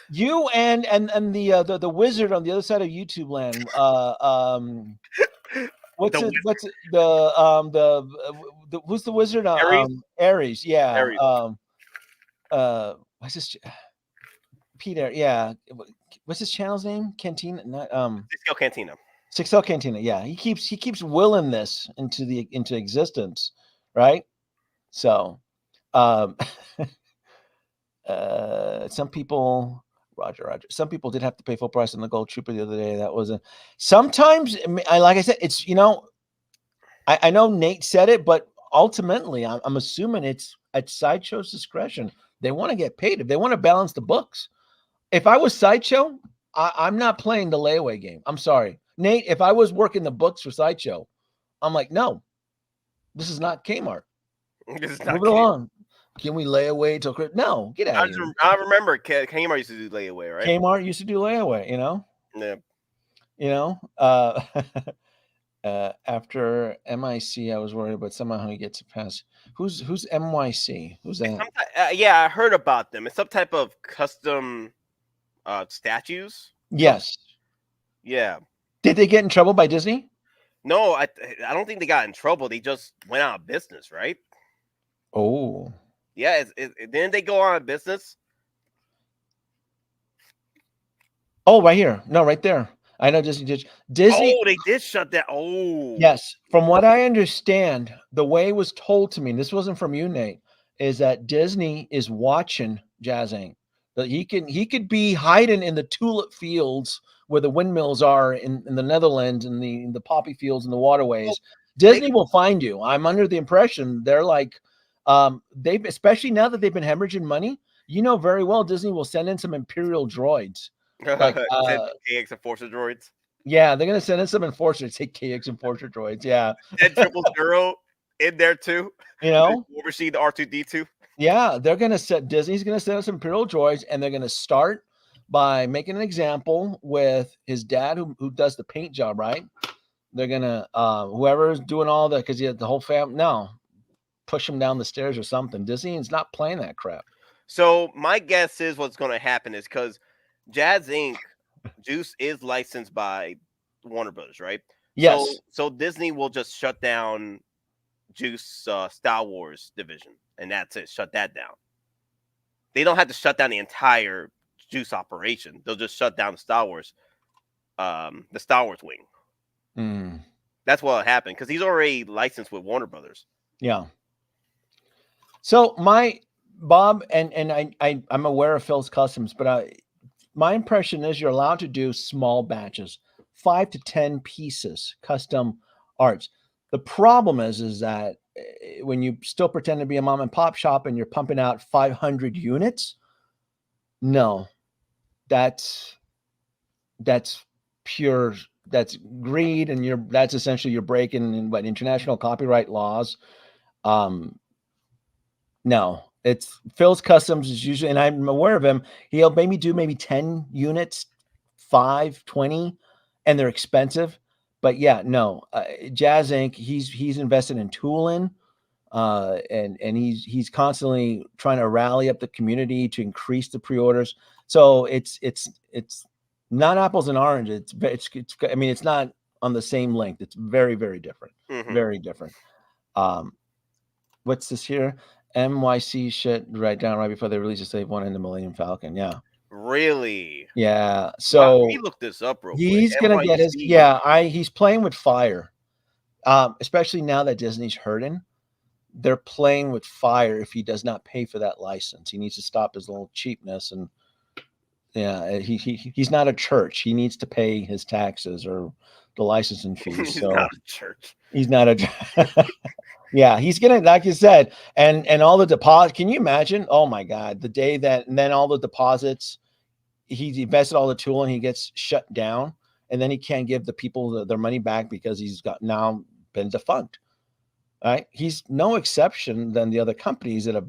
You and the wizard on the other side of YouTube land. Who's the wizard? Aries. Yeah. Aries. What's this? Peter. Yeah. What's his channel's name? Cantina. Not 6L Cantina. 6L Cantina. Yeah. He keeps willing this into existence, right? So, some people. Roger. Some people did have to pay full price on the Gold Trooper the other day. that was sometimes, like I said, it's I know Nate said it, but ultimately, I'm assuming it's at Sideshow's discretion. They want to get paid. If they want to balance the books. If I was Sideshow, I'm not playing the layaway game. I'm sorry, Nate. If I was working the books for Sideshow, I'm like, no, this is not Kmart. This is not Move it along. Can we lay away till Christmas? No, get out of here. I remember Kmart used to do layaway, right? Kmart used to do layaway, Yeah. After MIC, I was worried about somehow he gets a pass. Who's MYC? Who's that? Yeah, I heard about them. It's some type of custom statues. Yes. Yeah. Did they get in trouble by Disney? No, I don't think they got in trouble. They just went out of business, right? Oh. Yeah, didn't they go on a business? Oh, right here. No, right there. I know Disney did. Disney. Oh, they did shut that. Oh, Yes, from what I understand, the way it was told to me, and this wasn't from you, Nate, is that Disney is watching Jazz Inc. That he could be hiding in the tulip fields where the windmills are in the Netherlands and the poppy fields and the waterways. Disney will find you. I'm under the impression they're like they especially now that they've been hemorrhaging money, you know very well Disney will send in some Imperial droids. Like KX Enforcer droids. yeah, they're gonna send in some enforcers. Take KX enforcer droids. Yeah, And 000 in there too. you know, oversee the R2D2. yeah, they're gonna set Disney's gonna send us some Imperial droids, and they're gonna start by making an example with his dad, who does the paint job, right? They're gonna whoever's doing all that because he had the whole family. No, push him down the stairs or something. Disney is not playing that crap. So my guess is what's going to happen is because Jazz Inc. Juice is licensed by Warner Brothers, right? Yes. So Disney will just shut down Juice Star Wars division, and that's it. Shut that down. They don't have to shut down the entire Juice operation. They'll just shut down the Star Wars wing. Mm. That's what happened because he's already licensed with Warner Brothers. Yeah. So my Bob and I'm aware of Phil's Customs, but my impression is you're allowed to do small batches, 5 to 10 pieces, custom arts. The problem is that when you still pretend to be a mom and pop shop and you're pumping out 500 units, no, that's pure, that's greed, and that's essentially you're breaking what international copyright laws. No, it's Phil's Customs is usually, and I'm aware of him. He'll maybe do 10 units, 5, 20, and they're expensive. But yeah, no, Jazz Inc. He's invested in tooling, and he's constantly trying to rally up the community to increase the pre-orders. So it's not apples and oranges. It's I mean, it's not on the same length. It's very, very different. Mm-hmm. Very different. What's this here? MYC shit right down right before they release a save one in the Millennium Falcon. Yeah. Really? Yeah. So let me look this up real quick. He's gonna get his he's playing with fire. Especially now that Disney's hurting. They're playing with fire if he does not pay for that license. He needs to stop his little cheapness, and yeah, he's not a church. He needs to pay his taxes or the licensing fees. He's so not a church. He's not a yeah, he's gonna, like you said, and all the deposit. Can you imagine? Oh my God, the day that, and then all the deposits, he's invested all the tool and he gets shut down, and then he can't give the people their money back because he's got now been defunct. Right? He's no exception than the other companies that have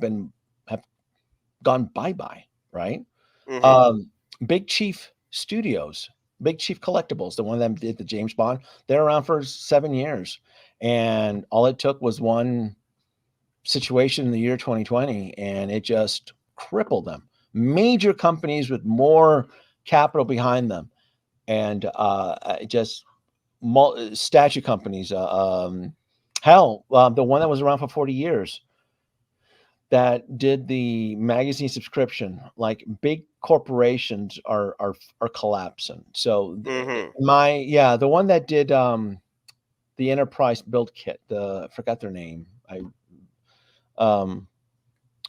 gone bye-bye, right? Mm-hmm. Big Chief Studios, Big Chief Collectibles, the one that did the James Bond, they're around for 7 years. And all it took was one situation in the year 2020, and it just crippled them. Major companies with more capital behind them, and just statue companies. Hell, the one that was around for 40 years that did the magazine subscription, like big corporations are collapsing. So mm-hmm. The one that did the Enterprise build kit, I forgot their name.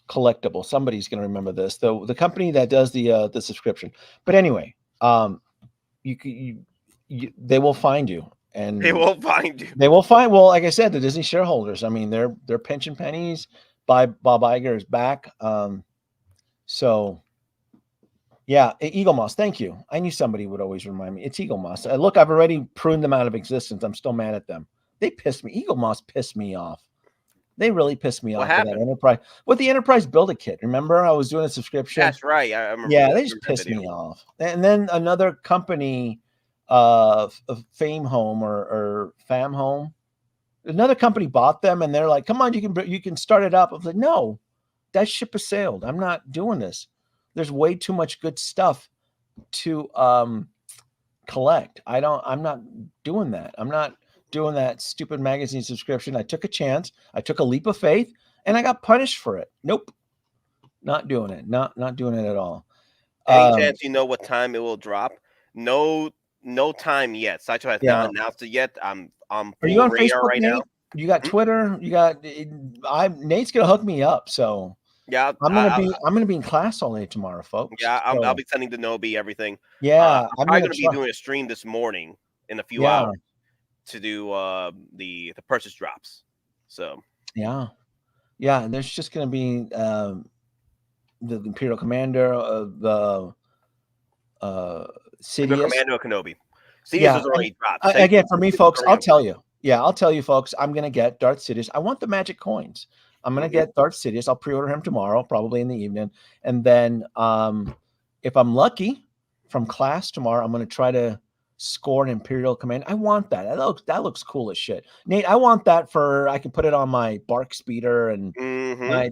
Collectible. Somebody's going to remember this. The company that does the subscription. But anyway, they will find you, and they will find you. They will find. Well, like I said, the Disney shareholders. I mean, they're pinching pennies. Bob Iger is back. So. Yeah, Eagle Moss. Thank you. I knew somebody would always remind me. It's Eagle Moss. Look, I've already pruned them out of existence. I'm still mad at them. They pissed me. Eagle Moss pissed me off. They really pissed me off. What happened? That Enterprise. With the Enterprise Build-A-Kit. Remember, I was doing a subscription. That's right. I remember. Yeah, they just pissed me off. And then another company, Fame Home or Fam Home, another company bought them, and they're like, "Come on, you can start it up." I was like, "No, that ship has sailed. I'm not doing this. There's way too much good stuff to collect. I'm not doing that. I'm not doing that stupid magazine subscription. I took a chance. I took a leap of faith, and I got punished for it. Nope. Not doing it. Not doing it at all. Any chance you know what time it will drop? No time yet. Sideshow has Yeah. not announced it yet. I'm Are full you on radar Facebook, right Nate? now. You got Twitter. You got. Nate's gonna hook me up. So Yeah, I'm gonna be in class all day tomorrow, folks. yeah. So, I'll be sending Danoby everything. yeah, I'm probably gonna be doing a stream this morning in a few hours to do the purchase drops. So yeah. And there's just gonna be the Imperial Commander, the Imperial Sidious. Commando Kenobi. Sidious Yeah, was already dropped. again, for me, folks, already I'll tell you. Yeah, I'll tell you, folks. I'm gonna get Darth Sidious. I want the magic coins. I'm gonna get Darth Sidious. I'll pre-order him tomorrow, probably in the evening, and then if I'm lucky, from class tomorrow, I'm gonna try to score an Imperial Command. I want that. That looks cool as shit, Nate. I want that for. I can put it on my Bark Speeder and.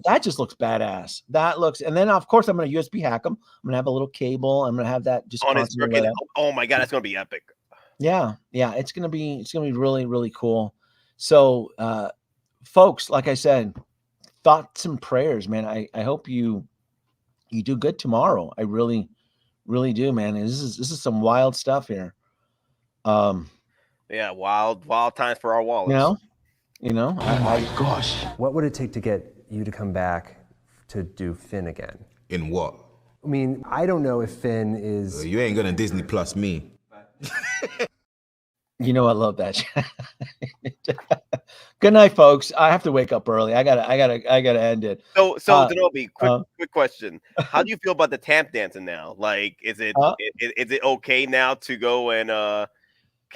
That just looks badass. That looks, and then of course I'm gonna USB hack them. I'm gonna have a little cable. I'm gonna have that just on his constantly. Oh my god, that's gonna be epic. Yeah, it's gonna be really, really cool. So folks, like I said, thoughts and prayers, man. I hope you do good tomorrow. I really, really do, man. This is some wild stuff here. Yeah, wild times for our wallets. You know. Oh my gosh. What would it take to get you to come back to do Finn again? In what? I mean, I don't know if Finn is... You ain't gonna Disney Plus me. You know, I love that. Good night, folks. I have to wake up early. I gotta end it. So Danoby, quick question. How do you feel about the tap dancing now? Like, is it okay now to go and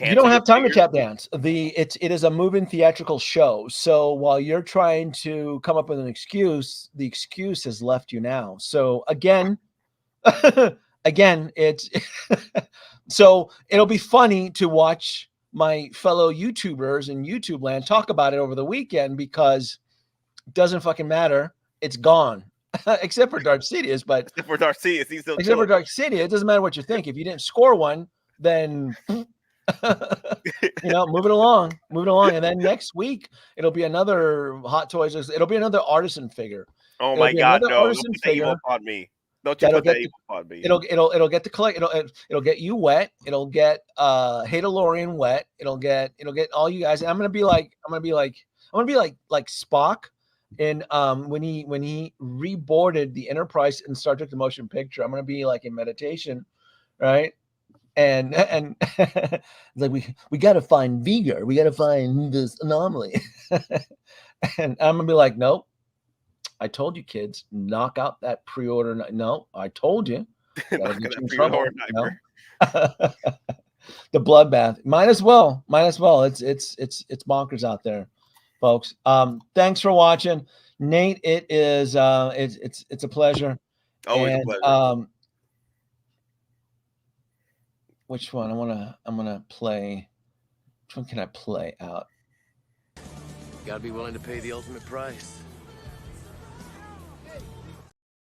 you don't have time to tap dance. It is a moving theatrical show. So while you're trying to come up with an excuse, the excuse has left you now. So again, it's so it'll be funny to watch my fellow YouTubers in YouTube land talk about it over the weekend because it doesn't fucking matter. It's gone. Except for Darth Sidious, but except for Darth Sidious, he's still except for Darth Sidious, it doesn't matter what you think. If you didn't score one, then move it along, and then next week it'll be another Hottoys. It'll be another artisan figure. Oh my god, no! Don't put that evil on me. Don't you put that evil on me. It'll get the collect. It'll get you wet. It'll get Hadalorian wet. It'll get all you guys. And I'm gonna be like Spock in when he reboarded the Enterprise in Star Trek: The Motion Picture. I'm gonna be like in meditation, right? And like we got to find Vigor. We got to find this anomaly. And I'm gonna be like, nope. I told you, kids, knock out that pre-order. No, I told you. The bloodbath. Might as well. It's bonkers out there, folks. Thanks for watching, Nate. It is it's a pleasure. Always a pleasure. Which one? I'm gonna play. Which one can I play out? Gotta be willing to pay the ultimate price.